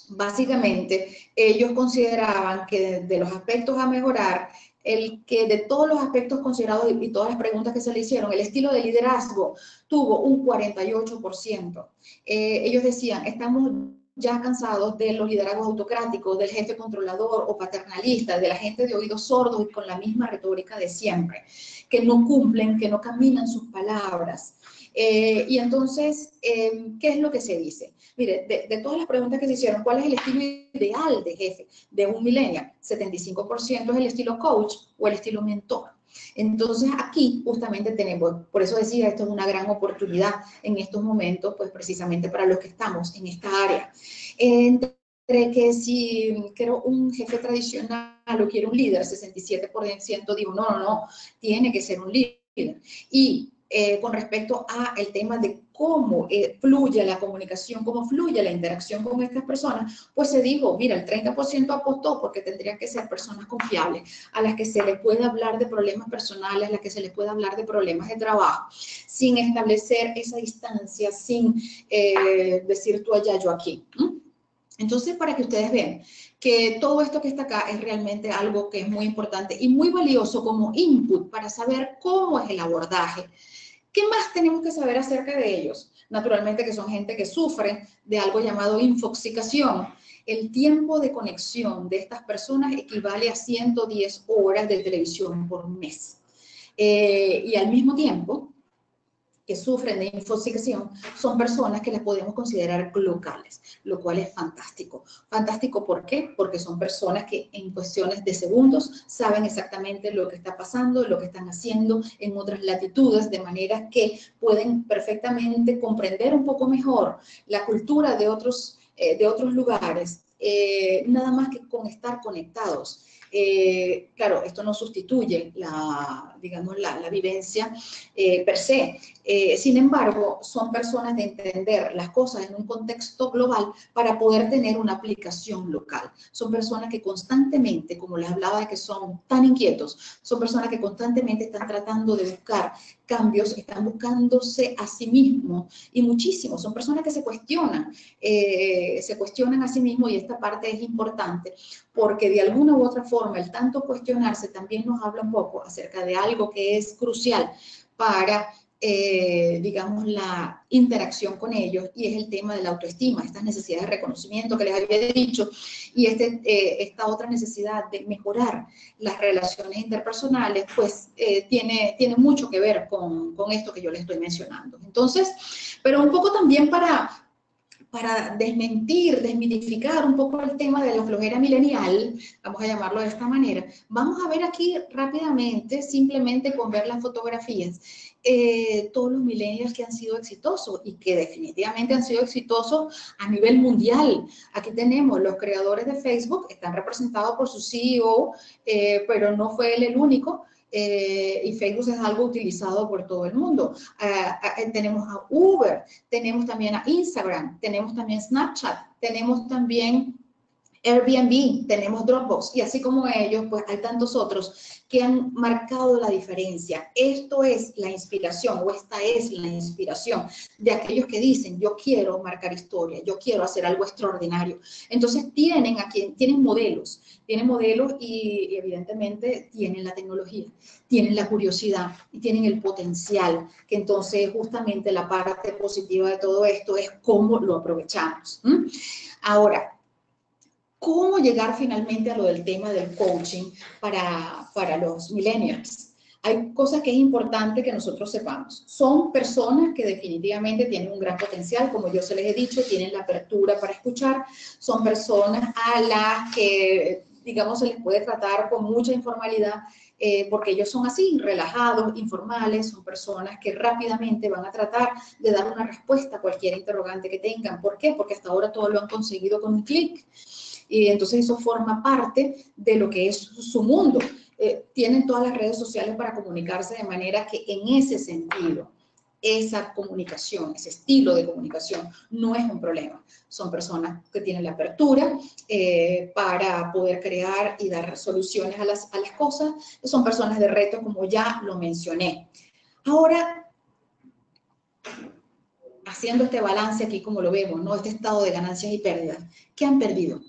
básicamente, ellos consideraban que de los aspectos a mejorar, el que de todos los aspectos considerados y todas las preguntas que se le hicieron, el estilo de liderazgo tuvo un 48%. Ellos decían, estamos ya cansados de los liderazgos autocráticos, del jefe controlador o paternalista, de la gente de oídos sordos y con la misma retórica de siempre, que no cumplen, que no caminan sus palabras. Y entonces, ¿qué es lo que se dice? Mire, de todas las preguntas que se hicieron, ¿cuál es el estilo ideal de jefe de un millennial? 75% es el estilo coach o el estilo mentor. Entonces, aquí justamente tenemos, por eso decía, esto es una gran oportunidad en estos momentos, pues precisamente para los que estamos en esta área. Entre que si quiero un jefe tradicional o quiero un líder, 67% digo, no, tiene que ser un líder. Y con respecto a el tema de cómo fluye la comunicación, cómo fluye la interacción con estas personas, pues se dijo, mira, el 30% apostó porque tendrían que ser personas confiables, a las que se les pueda hablar de problemas personales, a las que se les pueda hablar de problemas de trabajo, sin establecer esa distancia, sin decir tú allá, yo aquí. Entonces, para que ustedes vean que todo esto que está acá es realmente algo que es muy importante y muy valioso como input para saber cómo es el abordaje. ¿Qué más tenemos que saber acerca de ellos? Naturalmente que son gente que sufre de algo llamado infoxicación. El tiempo de conexión de estas personas equivale a 110 horas de televisión por mes. Y al mismo tiempo que sufren de infoxicación son personas que las podemos considerar locales, lo cual es fantástico. Fantástico, ¿por qué? Porque son personas que en cuestiones de segundos saben exactamente lo que está pasando, lo que están haciendo en otras latitudes, de manera que pueden perfectamente comprender un poco mejor la cultura de otros lugares, nada más que con estar conectados. Claro, esto no sustituye la vivencia per se. Sin embargo, son personas de entender las cosas en un contexto global para poder tener una aplicación local. Son personas que constantemente, como les hablaba de que son tan inquietos, son personas que constantemente están tratando de buscar cambios, están buscándose a sí mismos y muchísimo. Son personas que se cuestionan a sí mismos y esta parte es importante porque de alguna u otra forma el tanto cuestionarse también nos habla un poco acerca de algo que es crucial para digamos, la interacción con ellos, y es el tema de la autoestima, estas necesidades de reconocimiento que les había dicho, y esta otra necesidad de mejorar las relaciones interpersonales, pues tiene mucho que ver con esto que yo les estoy mencionando. Entonces, pero un poco también para para desmentir, desmitificar un poco el tema de la flojera milenial, vamos a llamarlo de esta manera, vamos a ver aquí rápidamente, simplemente con ver las fotografías, todos los millennials que han sido exitosos y que definitivamente han sido exitosos a nivel mundial. Aquí tenemos los creadores de Facebook, están representados por su CEO, pero no fue él el único. Y Facebook es algo utilizado por todo el mundo. Tenemos a Uber, tenemos también a Instagram, tenemos también Snapchat, tenemos también Airbnb, tenemos Dropbox, y así como ellos, pues hay tantos otros que han marcado la diferencia. Esto es la inspiración, o esta es la inspiración de aquellos que dicen, yo quiero marcar historia, yo quiero hacer algo extraordinario. Entonces tienen modelos y evidentemente tienen la tecnología, tienen la curiosidad y tienen el potencial, que entonces justamente la parte positiva de todo esto es cómo lo aprovechamos. Ahora, ¿cómo llegar finalmente a lo del tema del coaching para los millennials? Hay cosas que es importante que nosotros sepamos. Son personas que definitivamente tienen un gran potencial, como yo se les he dicho, tienen la apertura para escuchar. Son personas a las que, digamos, se les puede tratar con mucha informalidad, porque ellos son así, relajados, informales, son personas que rápidamente van a tratar de dar una respuesta a cualquier interrogante que tengan. ¿Por qué? Porque hasta ahora todo lo han conseguido con un clic. Y entonces eso forma parte de lo que es su mundo. Tienen todas las redes sociales para comunicarse, de manera que en ese sentido, esa comunicación, ese estilo de comunicación no es un problema. Son personas que tienen la apertura para poder crear y dar soluciones a las cosas. Son personas de reto, como ya lo mencioné. Ahora, haciendo este balance aquí como lo vemos, ¿no? Este estado de ganancias y pérdidas, ¿qué han perdido?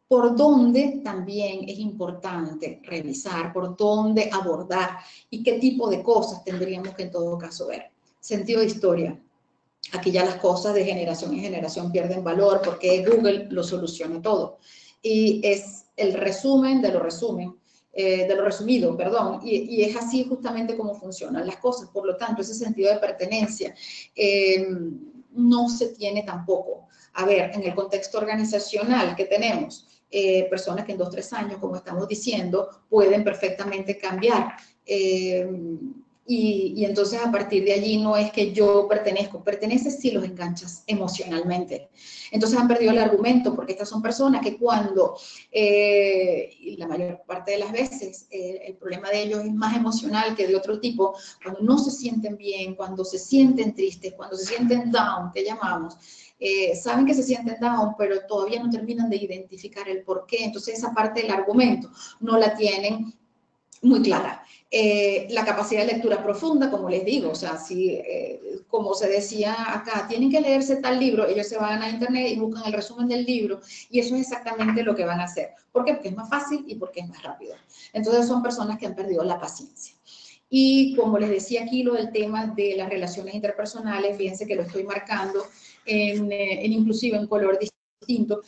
Por dónde también es importante revisar, por dónde abordar y qué tipo de cosas tendríamos que en todo caso ver. Sentido de historia. Aquí ya las cosas de generación en generación pierden valor porque Google lo soluciona todo. Y es el resumen de lo resumido, perdón, y es así justamente como funcionan las cosas. Por lo tanto, ese sentido de pertenencia no se tiene tampoco. A ver, en el contexto organizacional que tenemos, personas que en 2 o 3 años, como estamos diciendo, pueden perfectamente cambiar. Y entonces a partir de allí no es que yo perteneces si los enganchas emocionalmente. Entonces han perdido el argumento, porque estas son personas que cuando, y la mayor parte de las veces, el problema de ellos es más emocional que de otro tipo, cuando no se sienten bien, cuando se sienten tristes, cuando se sienten down, que llamamos, saben que se sienten down, pero todavía no terminan de identificar el por qué. Entonces esa parte del argumento no la tienen muy clara. La capacidad de lectura profunda, como les digo, o sea, si, como se decía acá, tienen que leerse tal libro, ellos se van a internet y buscan el resumen del libro, y eso es exactamente lo que van a hacer. ¿Por qué? Porque es más fácil y porque es más rápido. Entonces son personas que han perdido la paciencia. Y como les decía aquí, lo del tema de las relaciones interpersonales, fíjense que lo estoy marcando inclusive en color distinto,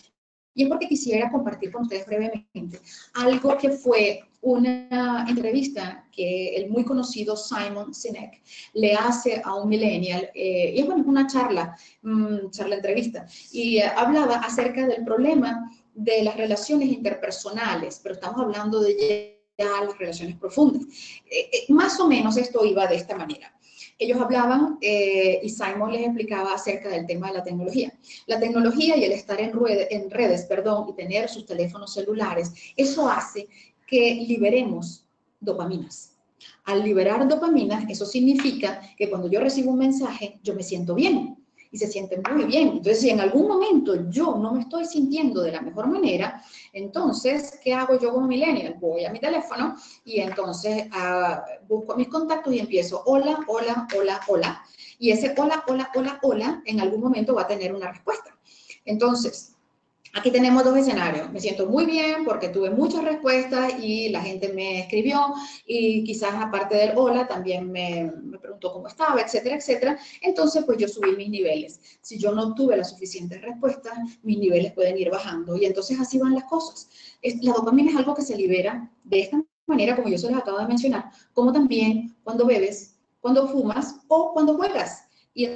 y es porque quisiera compartir con ustedes brevemente algo que fue una entrevista que el muy conocido Simon Sinek le hace a un millennial, y es una charla entrevista, y hablaba acerca del problema de las relaciones interpersonales, pero estamos hablando de ya las relaciones profundas. Más o menos esto iba de esta manera. Ellos hablaban y Simon les explicaba acerca del tema de la tecnología. La tecnología y el estar en redes, y tener sus teléfonos celulares, eso hace que liberemos dopaminas. Al liberar dopaminas, eso significa que cuando yo recibo un mensaje, yo me siento bien. Y se siente muy bien. Entonces, si en algún momento yo no me estoy sintiendo de la mejor manera, entonces, ¿qué hago yo como millennial? Voy a mi teléfono y entonces busco mis contactos y empiezo, hola, hola, hola, hola. Y ese hola, hola, hola, hola, en algún momento va a tener una respuesta. Entonces, aquí tenemos 2 escenarios. Me siento muy bien porque tuve muchas respuestas y la gente me escribió y quizás aparte del hola también me preguntó cómo estaba, etcétera, etcétera. Entonces, pues yo subí mis niveles. Si yo no tuve las suficientes respuestas, mis niveles pueden ir bajando y entonces así van las cosas. La dopamina es algo que se libera de esta manera, como yo se les acabo de mencionar, como también cuando bebes, cuando fumas o cuando juegas. Y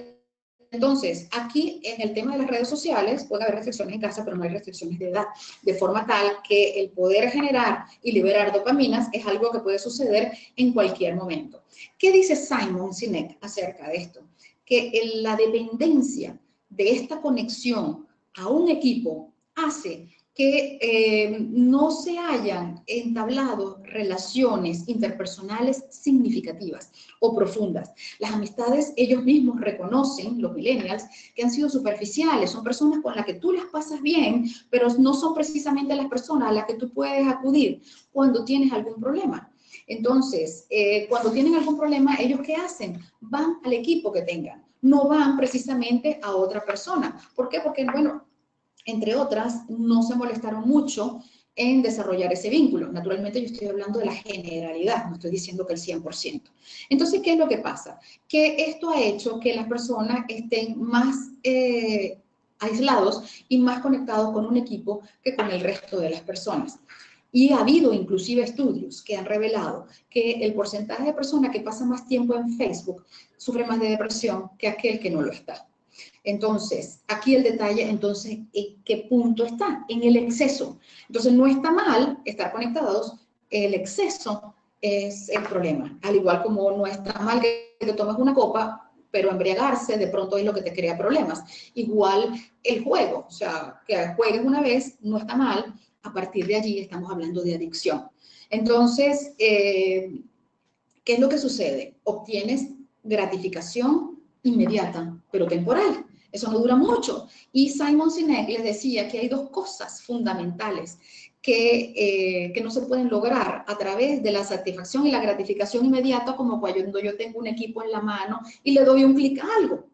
Entonces, aquí en el tema de las redes sociales, puede haber restricciones en casa, pero no hay restricciones de edad, de forma tal que el poder generar y liberar dopaminas es algo que puede suceder en cualquier momento. ¿Qué dice Simon Sinek acerca de esto? Que la dependencia de esta conexión a un equipo hace que no se hayan entablado relaciones interpersonales significativas o profundas. Las amistades, ellos mismos reconocen, los millennials, que han sido superficiales, son personas con las que tú las pasas bien, pero no son precisamente las personas a las que tú puedes acudir cuando tienes algún problema. Entonces, cuando tienen algún problema, ¿ellos qué hacen? Van al equipo que tengan, no van precisamente a otra persona. ¿Por qué? Porque, bueno, entre otras, no se molestaron mucho en desarrollar ese vínculo. Naturalmente, yo estoy hablando de la generalidad, no estoy diciendo que el 100%. Entonces, ¿qué es lo que pasa? Que esto ha hecho que las personas estén más aislados y más conectados con un equipo que con el resto de las personas. Y ha habido inclusive estudios que han revelado que el porcentaje de personas que pasan más tiempo en Facebook sufre más de depresión que aquel que no lo está. Entonces, aquí el detalle, entonces, ¿en qué punto está? En el exceso. Entonces, no está mal estar conectados, el exceso es el problema. Al igual como no está mal que te tomes una copa, pero embriagarse de pronto es lo que te crea problemas. Igual el juego, o sea, que juegues una vez no está mal, a partir de allí estamos hablando de adicción. Entonces, ¿qué es lo que sucede? Obtienes gratificación inmediata, pero temporal. Eso no dura mucho. Y Simon Sinek les decía que hay dos cosas fundamentales que no se pueden lograr a través de la satisfacción y la gratificación inmediata, como cuando yo tengo un equipo en la mano y le doy un clic a algo.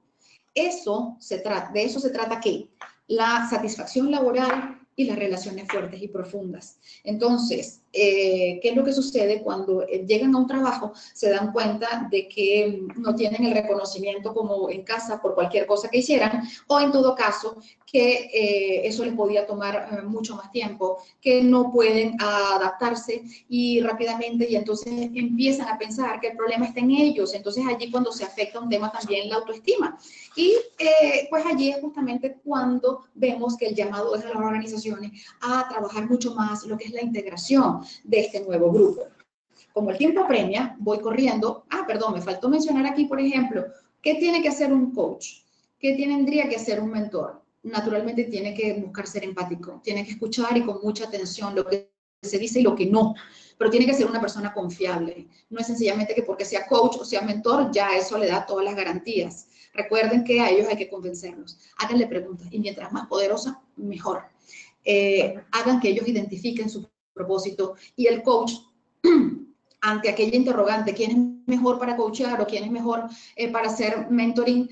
De eso se trata ¿qué? La satisfacción laboral y las relaciones fuertes y profundas. Entonces, ¿qué es lo que sucede cuando llegan a un trabajo? Se dan cuenta de que no tienen el reconocimiento como en casa por cualquier cosa que hicieran, o en todo caso, que eso les podía tomar mucho más tiempo, que no pueden adaptarse y rápidamente, y entonces empiezan a pensar que el problema está en ellos. Entonces, allí cuando se afecta un tema también la autoestima. Y pues allí es justamente cuando vemos que el llamado es a las organizaciones a trabajar mucho más lo que es la integración de este nuevo grupo. Como el tiempo apremia, voy corriendo. Perdón, me faltó mencionar aquí, por ejemplo, ¿qué tiene que hacer un coach? ¿Qué tendría que hacer un mentor? Naturalmente tiene que buscar ser empático, tiene que escuchar y con mucha atención lo que se dice y lo que no, pero tiene que ser una persona confiable. No es sencillamente que porque sea coach o sea mentor, ya eso le da todas las garantías. Recuerden que a ellos hay que convencerlos. Háganle preguntas y mientras más poderosa, mejor. Hagan que ellos identifiquen su propósito y el coach, ante aquella interrogante, ¿quién es mejor para coachear o quién es mejor para hacer mentoring?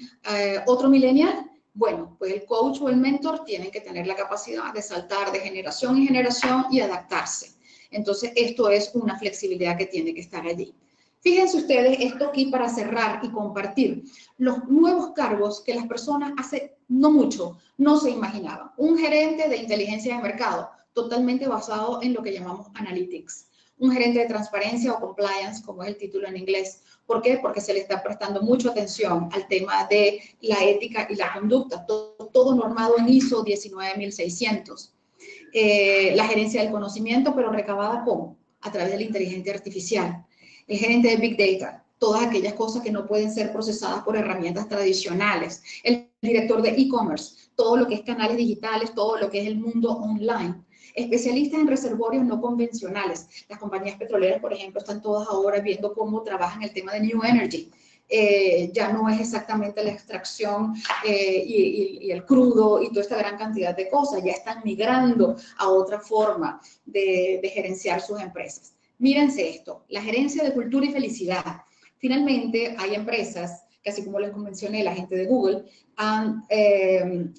¿Otro millennial? Bueno, pues el coach o el mentor tienen que tener la capacidad de saltar de generación en generación y adaptarse. Entonces, esto es una flexibilidad que tiene que estar allí. Fíjense ustedes esto aquí para cerrar y compartir los nuevos cargos que las personas hace no mucho no se imaginaban. Un gerente de inteligencia de mercado, totalmente basado en lo que llamamos analytics. Un gerente de transparencia o compliance, como es el título en inglés. ¿Por qué? Porque se le está prestando mucha atención al tema de la ética y la conducta, todo normado en ISO 19600. La gerencia del conocimiento, pero recabada ¿cómo? A través de la inteligencia artificial. El gerente de Big Data, todas aquellas cosas que no pueden ser procesadas por herramientas tradicionales. El director de e-commerce, todo lo que es canales digitales, todo lo que es el mundo online. Especialistas en reservorios no convencionales. Las compañías petroleras, por ejemplo, están todas ahora viendo cómo trabajan el tema de New Energy. Ya no es exactamente la extracción y el crudo y toda esta gran cantidad de cosas. Ya están migrando a otra forma de gerenciar sus empresas. Mírense esto, la gerencia de cultura y felicidad. Finalmente, hay empresas que, así como les mencioné, la gente de Google, han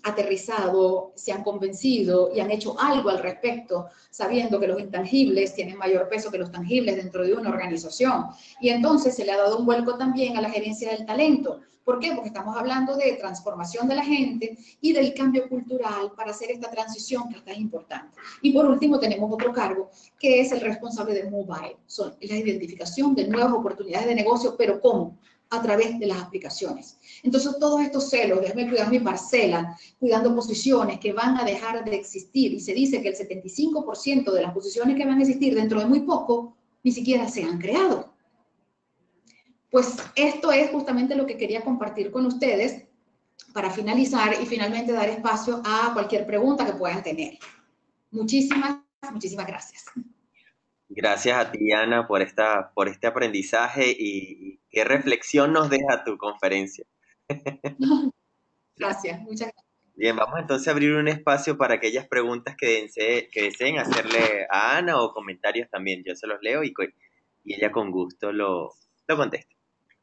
aterrizado, se han convencido y han hecho algo al respecto, sabiendo que los intangibles tienen mayor peso que los tangibles dentro de una organización. Y entonces se le ha dado un vuelco también a la gerencia del talento. ¿Por qué? Porque estamos hablando de transformación de la gente y del cambio cultural para hacer esta transición que es tan importante. Y por último tenemos otro cargo que es el responsable de mobile. Son la identificación de nuevas oportunidades de negocio, pero ¿cómo? a través de las aplicaciones. Entonces, todos estos celos, déjame cuidar mi parcela, cuidando posiciones que van a dejar de existir, y se dice que el 75% de las posiciones que van a existir dentro de muy poco, ni siquiera se han creado. Pues esto es justamente lo que quería compartir con ustedes para finalizar y finalmente dar espacio a cualquier pregunta que puedan tener. Muchísimas gracias. Gracias a ti, Ana, por este aprendizaje y qué reflexión nos deja tu conferencia. Gracias, muchas gracias. Bien, vamos entonces a abrir un espacio para aquellas preguntas que deseen hacerle a Ana o comentarios también. Yo se los leo y ella con gusto lo contesta.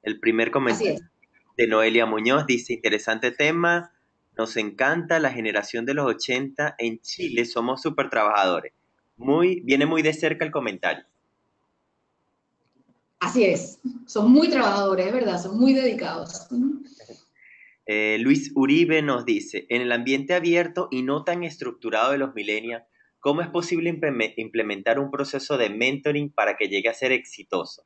El primer comentario de Noelia Muñoz dice, interesante tema, nos encanta la generación de los 80 en Chile, somos súper trabajadores. Viene muy de cerca el comentario. Así es, son muy trabajadores, es verdad, son muy dedicados. Luis Uribe nos dice, en el ambiente abierto y no tan estructurado de los millennials, ¿cómo es posible implementar un proceso de mentoring para que llegue a ser exitoso?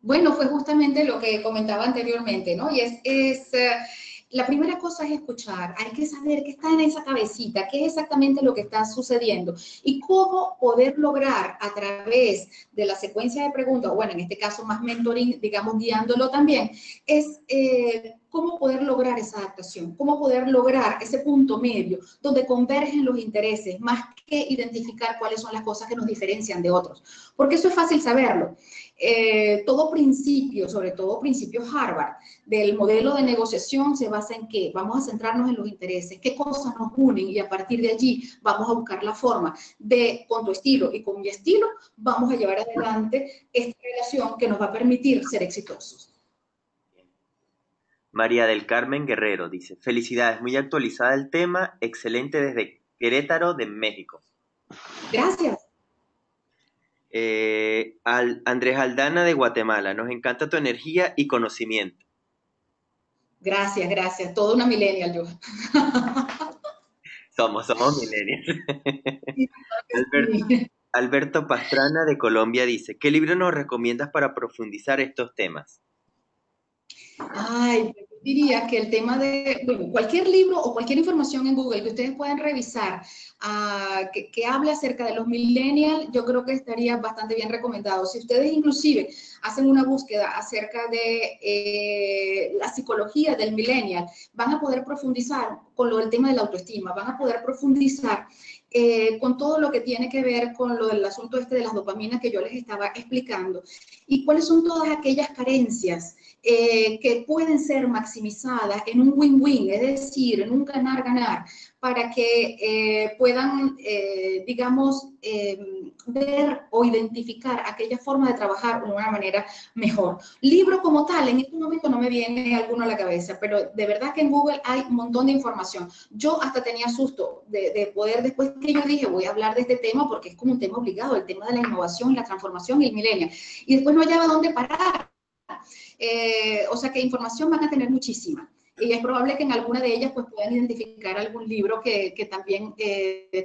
Bueno, fue justamente lo que comentaba anteriormente, ¿no? Y la primera cosa es escuchar, hay que saber qué está en esa cabecita, qué es exactamente lo que está sucediendo y cómo poder lograr a través de la secuencia de preguntas, bueno, en este caso más mentoring, digamos, guiándolo también, es cómo poder lograr esa adaptación, cómo poder lograr ese punto medio donde convergen los intereses, más que identificar cuáles son las cosas que nos diferencian de otros, porque eso es fácil saberlo. Todo principio, sobre todo principio Harvard, del modelo de negociación se basa en qué? Vamos a centrarnos en los intereses, qué cosas nos unen y a partir de allí vamos a buscar la forma de, con tu estilo y con mi estilo, vamos a llevar adelante esta relación que nos va a permitir ser exitosos. María del Carmen Guerrero dice, felicidades, muy actualizada el tema, excelente desde Querétaro, de México. Gracias. Andrés Aldana de Guatemala, nos encanta tu energía y conocimiento. Gracias, gracias. Toda una millennial yo. Somos millennials. Alberto Pastrana de Colombia dice, ¿qué libro nos recomiendas para profundizar estos temas? Ay, yo diría que el tema de, bueno, cualquier libro o cualquier información en Google que ustedes puedan revisar que hable acerca de los millennials, yo creo que estaría bastante bien recomendado. Si ustedes inclusive hacen una búsqueda acerca de la psicología del millennial, van a poder profundizar con lo del tema de la autoestima, van a poder profundizar con todo lo que tiene que ver con lo del asunto de las dopaminas que yo les estaba explicando y cuáles son todas aquellas carencias que pueden ser maximizadas en un win-win, es decir, en un ganar-ganar, para que puedan, digamos, ver o identificar aquella forma de trabajar de una manera mejor. Libro como tal, en este momento no me viene alguno a la cabeza, pero de verdad que en Google hay un montón de información. Yo hasta tenía susto de poder, después que yo dije, voy a hablar de este tema porque es como un tema obligado, el tema de la innovación, la transformación y el milenio. Y después no hallaba dónde parar. O sea que información van a tener muchísima. Y es probable que en alguna de ellas pues, puedan identificar algún libro que también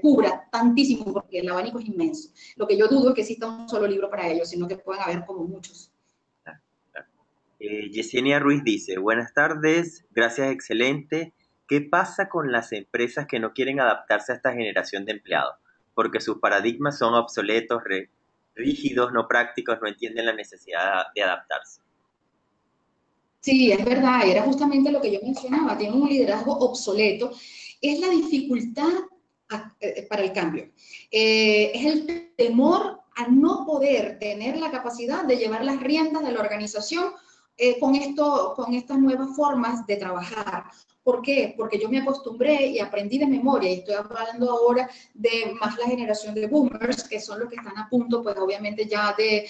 cubra tantísimo, porque el abanico es inmenso. Lo que yo dudo es que exista un solo libro para ellos, sino que puedan haber como muchos. Yesenia Ruiz dice, buenas tardes, gracias, excelente. ¿Qué pasa con las empresas que no quieren adaptarse a esta generación de empleados? Porque sus paradigmas son obsoletos, rígidos, no prácticos, no entienden la necesidad de adaptarse. Sí, es verdad, era justamente lo que yo mencionaba, tiene un liderazgo obsoleto, es la dificultad para el cambio, es el temor a no poder tener la capacidad de llevar las riendas de la organización con estas nuevas formas de trabajar. ¿Por qué? Porque yo me acostumbré y aprendí de memoria, y estoy hablando ahora de más la generación de boomers, que son los que están a punto, pues obviamente ya de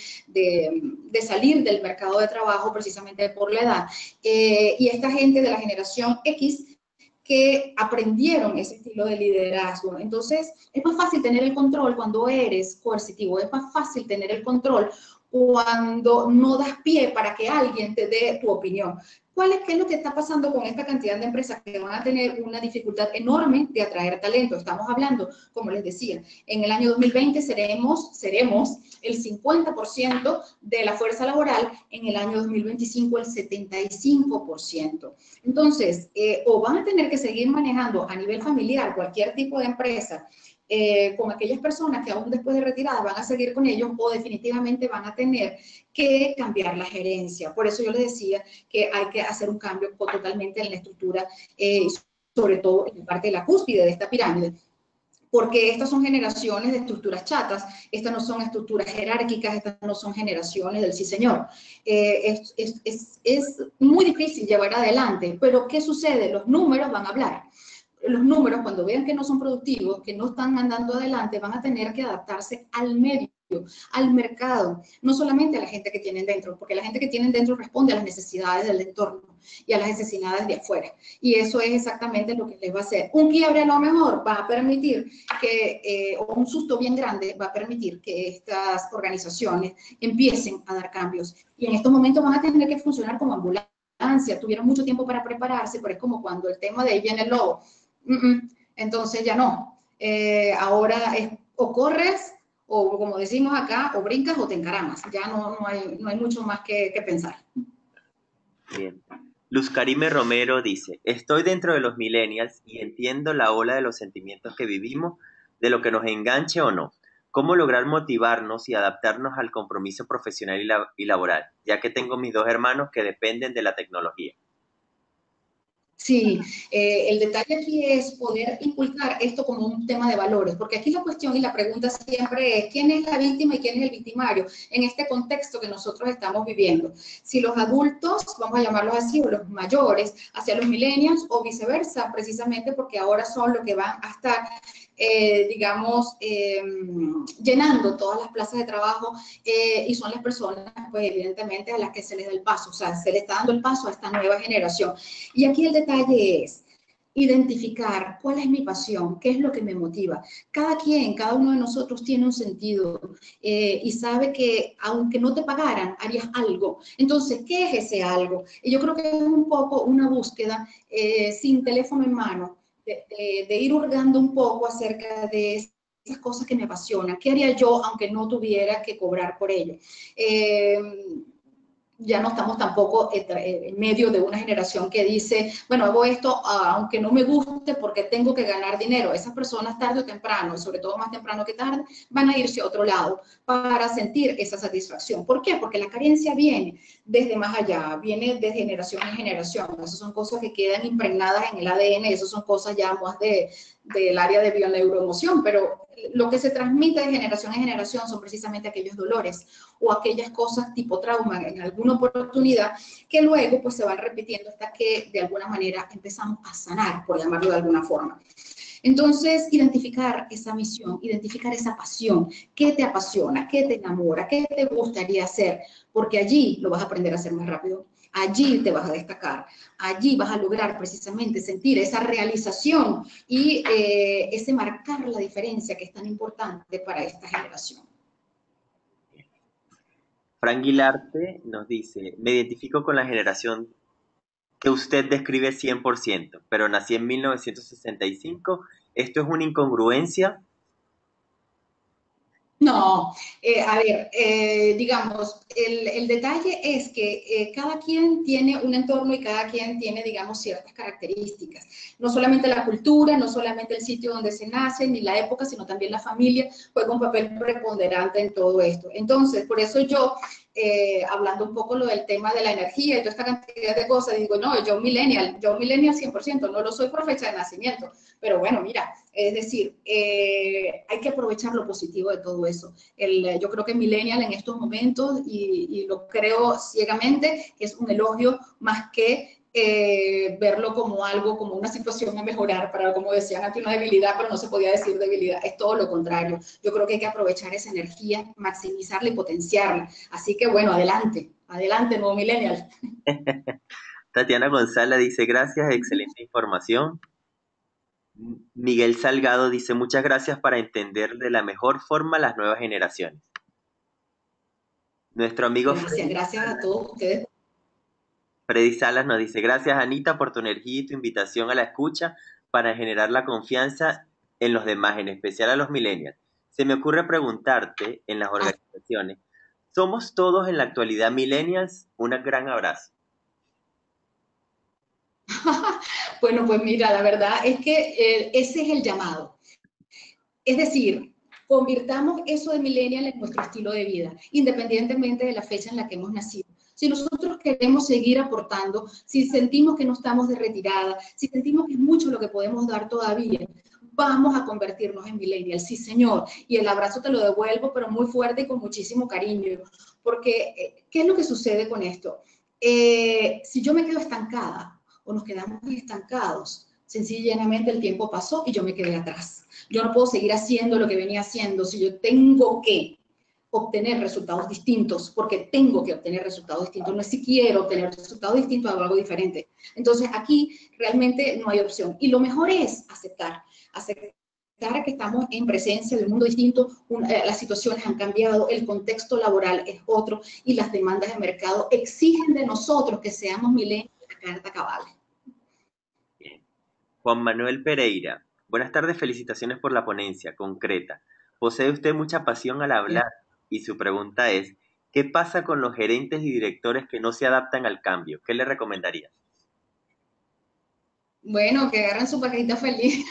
salir del mercado de trabajo precisamente por la edad. Y esta gente de la generación X que aprendieron ese estilo de liderazgo. Entonces, es más fácil tener el control cuando eres coercitivo, es más fácil tener el control cuando no das pie para que alguien te dé tu opinión. ¿Qué es lo que está pasando con esta cantidad de empresas que van a tener una dificultad enorme de atraer talento? Estamos hablando, como les decía, en el año 2020 seremos el 50% de la fuerza laboral, en el año 2025 el 75%. Entonces, o van a tener que seguir manejando a nivel familiar cualquier tipo de empresa, con aquellas personas que aún después de retiradas van a seguir con ellos, o definitivamente van a tener que cambiar la gerencia. Por eso yo les decía que hay que hacer un cambio totalmente en la estructura, sobre todo en la parte de la cúspide de esta pirámide, porque estas son generaciones de estructuras chatas, estas no son estructuras jerárquicas, estas no son generaciones del sí señor. Es muy difícil llevar adelante, pero ¿qué sucede? Los números van a hablar. Los números, cuando vean que no son productivos, que no están andando adelante, van a tener que adaptarse al medio, al mercado, no solamente a la gente que tienen dentro, porque la gente que tienen dentro responde a las necesidades del entorno y a las necesidades de afuera. Y eso es exactamente lo que les va a hacer. Un quiebre a lo mejor va a permitir que, o un susto bien grande va a permitir que estas organizaciones empiecen a dar cambios. Y en estos momentos van a tener que funcionar como ambulancia. Tuvieron mucho tiempo para prepararse, pero es como cuando el tema de ahí viene el lobo. Entonces ya no. Ahora es o corres, o como decimos acá, o brincas o te encaramas. Ya no hay mucho más que pensar. Bien. Luz Karime Romero dice, estoy dentro de los millennials y entiendo la ola de los sentimientos que vivimos, de lo que nos enganche o no. ¿Cómo lograr motivarnos y adaptarnos al compromiso profesional y laboral? Ya que tengo mis dos hermanos que dependen de la tecnología. Sí, el detalle aquí es poder inculcar esto como un tema de valores, porque aquí la cuestión y la pregunta siempre es ¿quién es la víctima y quién es el victimario en este contexto que nosotros estamos viviendo? Si los adultos, vamos a llamarlos así, o los mayores, hacia los millennials o viceversa, precisamente porque ahora son los que van a estar, digamos, llenando todas las plazas de trabajo y son las personas, pues evidentemente, a las que se les da el paso, o sea, se le está dando el paso a esta nueva generación. Y aquí el detalle es identificar cuál es mi pasión, qué es lo que me motiva. Cada uno de nosotros tiene un sentido y sabe que aunque no te pagaran, harías algo. Entonces, ¿qué es ese algo? Y yo creo que es un poco una búsqueda sin teléfono en mano, de ir hurgando un poco acerca de esas cosas que me apasionan. ¿Qué haría yo aunque no tuviera que cobrar por ello? Ya no estamos tampoco en medio de una generación que dice, bueno, hago esto aunque no me guste porque tengo que ganar dinero. Esas personas tarde o temprano, y sobre todo más temprano que tarde, van a irse a otro lado para sentir esa satisfacción. ¿Por qué? Porque la carencia viene desde más allá, viene de generación en generación. Esas son cosas que quedan impregnadas en el ADN, esas son cosas ya más del área de bioneuroemoción, pero lo que se transmite de generación en generación son precisamente aquellos dolores o aquellas cosas tipo trauma en alguna oportunidad que luego pues se van repitiendo hasta que de alguna manera empezamos a sanar, por llamarlo de alguna forma. Entonces, identificar esa misión, identificar esa pasión, qué te apasiona, qué te enamora, qué te gustaría hacer, porque allí lo vas a aprender a hacer más rápido, allí te vas a destacar, allí vas a lograr precisamente sentir esa realización y ese marcar la diferencia que es tan importante para esta generación. Frank Guilarte nos dice, me identifico con la generación que usted describe 100%, pero nací en 1965. ¿Esto es una incongruencia? No, a ver, digamos, el detalle es que cada quien tiene un entorno y cada quien tiene, digamos, ciertas características. No solamente la cultura, no solamente el sitio donde se nace, ni la época, sino también la familia juega un papel preponderante en todo esto. Entonces, por eso yo, hablando un poco lo del tema de la energía y toda esta cantidad de cosas, digo, no, yo millennial 100%, no lo soy por fecha de nacimiento, pero bueno, mira, es decir, hay que aprovechar lo positivo de todo eso. Yo creo que millennial en estos momentos, y lo creo ciegamente, es un elogio más que verlo como algo, como una situación a mejorar, para, como decían antes, una debilidad, pero no se podía decir debilidad, es todo lo contrario. Yo creo que hay que aprovechar esa energía, maximizarla y potenciarla. Así que bueno, adelante, adelante, nuevo millennial. Tatiana González dice, gracias, excelente información. Miguel Salgado dice, muchas gracias para entender de la mejor forma las nuevas generaciones. Nuestro amigo Gracias a todos ustedes. Freddy Salas nos dice, gracias Anita por tu energía y tu invitación a la escucha para generar la confianza en los demás, en especial a los millennials. Se me ocurre preguntarte en las organizaciones, ¿somos todos en la actualidad millennials? Un gran abrazo. Bueno, pues mira, la verdad es que ese es el llamado. Es decir, convirtamos eso de millennial en nuestro estilo de vida, independientemente de la fecha en la que hemos nacido. Si nosotros queremos seguir aportando, si sentimos que no estamos de retirada, si sentimos que es mucho lo que podemos dar todavía, vamos a convertirnos en millennials, sí señor. Y el abrazo te lo devuelvo, pero muy fuerte y con muchísimo cariño. Porque, ¿qué es lo que sucede con esto? Si yo me quedo estancada o nos quedamos estancados, sencillamente el tiempo pasó y yo me quedé atrás. Yo no puedo seguir haciendo lo que venía haciendo si yo tengo que obtener resultados distintos, porque tengo que obtener resultados distintos. No es si quiero obtener resultados distintos, hago algo diferente. Entonces, aquí realmente no hay opción. Y lo mejor es aceptar que estamos en presencia de un mundo distinto, las situaciones han cambiado, el contexto laboral es otro y las demandas de mercado exigen de nosotros que seamos millennials a carta cabal. Juan Manuel Pereira, buenas tardes, felicitaciones por la ponencia concreta. Posee usted mucha pasión al hablar y su pregunta es, ¿qué pasa con los gerentes y directores que no se adaptan al cambio? ¿Qué le recomendaría? Bueno, que agarren su pajarita feliz.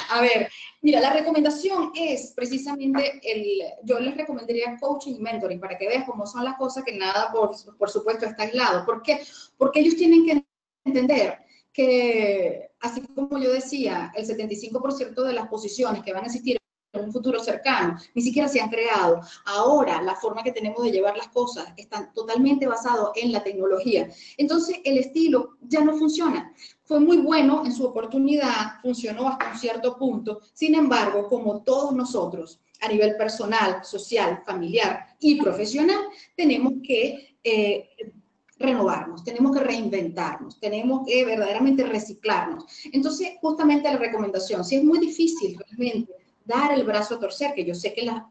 A ver, mira, la recomendación es precisamente yo les recomendaría coaching y mentoring para que veas cómo son las cosas, que nada, por supuesto, está aislado. ¿Por qué? Porque ellos tienen que entender que, así como yo decía, el 75% de las posiciones que van a existir en un futuro cercano ni siquiera se han creado. Ahora, la forma que tenemos de llevar las cosas está totalmente basado en la tecnología. Entonces, el estilo ya no funciona. Fue muy bueno en su oportunidad, funcionó hasta un cierto punto. Sin embargo, como todos nosotros, a nivel personal, social, familiar y profesional, tenemos que renovarnos, tenemos que reinventarnos, tenemos que verdaderamente reciclarnos. Entonces, justamente la recomendación, si es muy difícil realmente dar el brazo a torcer, que yo sé que la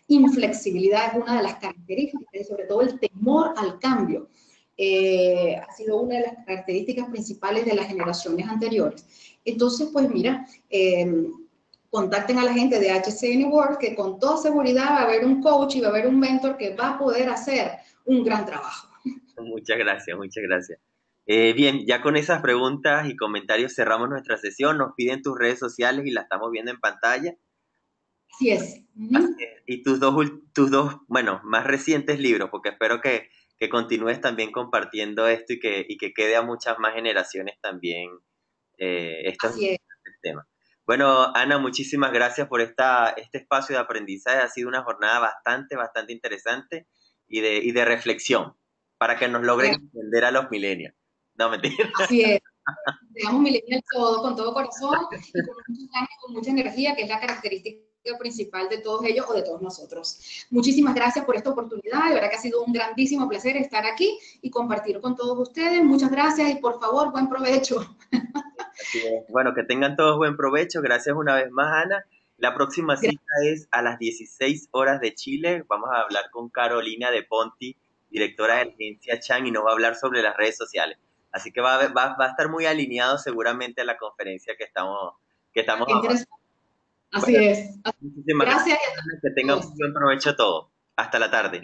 inflexibilidad es una de las características, y sobre todo el temor al cambio, ha sido una de las características principales de las generaciones anteriores. Entonces, pues mira, contacten a la gente de HCN World, que con toda seguridad va a haber un coach y va a haber un mentor que va a poder hacer un gran trabajo. Muchas gracias, muchas gracias. Bien, ya con esas preguntas y comentarios cerramos nuestra sesión. Nos piden tus redes sociales y las estamos viendo en pantalla. Así es. Así es. Y tus dos, bueno, más recientes libros, porque espero que continúes también compartiendo esto y que quede a muchas más generaciones también estos temas. Bueno, Ana, muchísimas gracias por este espacio de aprendizaje. Ha sido una jornada bastante interesante y de reflexión para que nos logren entender a los millennials. No, mentira. Así es. Seamos millennials con todo corazón y con muchas ganas y con mucha energía, que es la característica principal de todos ellos o de todos nosotros. Muchísimas gracias por esta oportunidad. De verdad que ha sido un grandísimo placer estar aquí y compartir con todos ustedes. Muchas gracias y por favor, buen provecho. Bueno, que tengan todos buen provecho. Gracias una vez más, Ana. La próxima cita es a las 16 horas de Chile. Vamos a hablar con Carolina de Ponti, directora de la agencia Chan, y nos va a hablar sobre las redes sociales. Así que va a estar muy alineado seguramente a la conferencia que estamos Así es. Gracias. Que tengan buen provecho a todos. Hasta la tarde.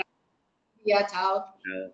Ya, chao. Chao.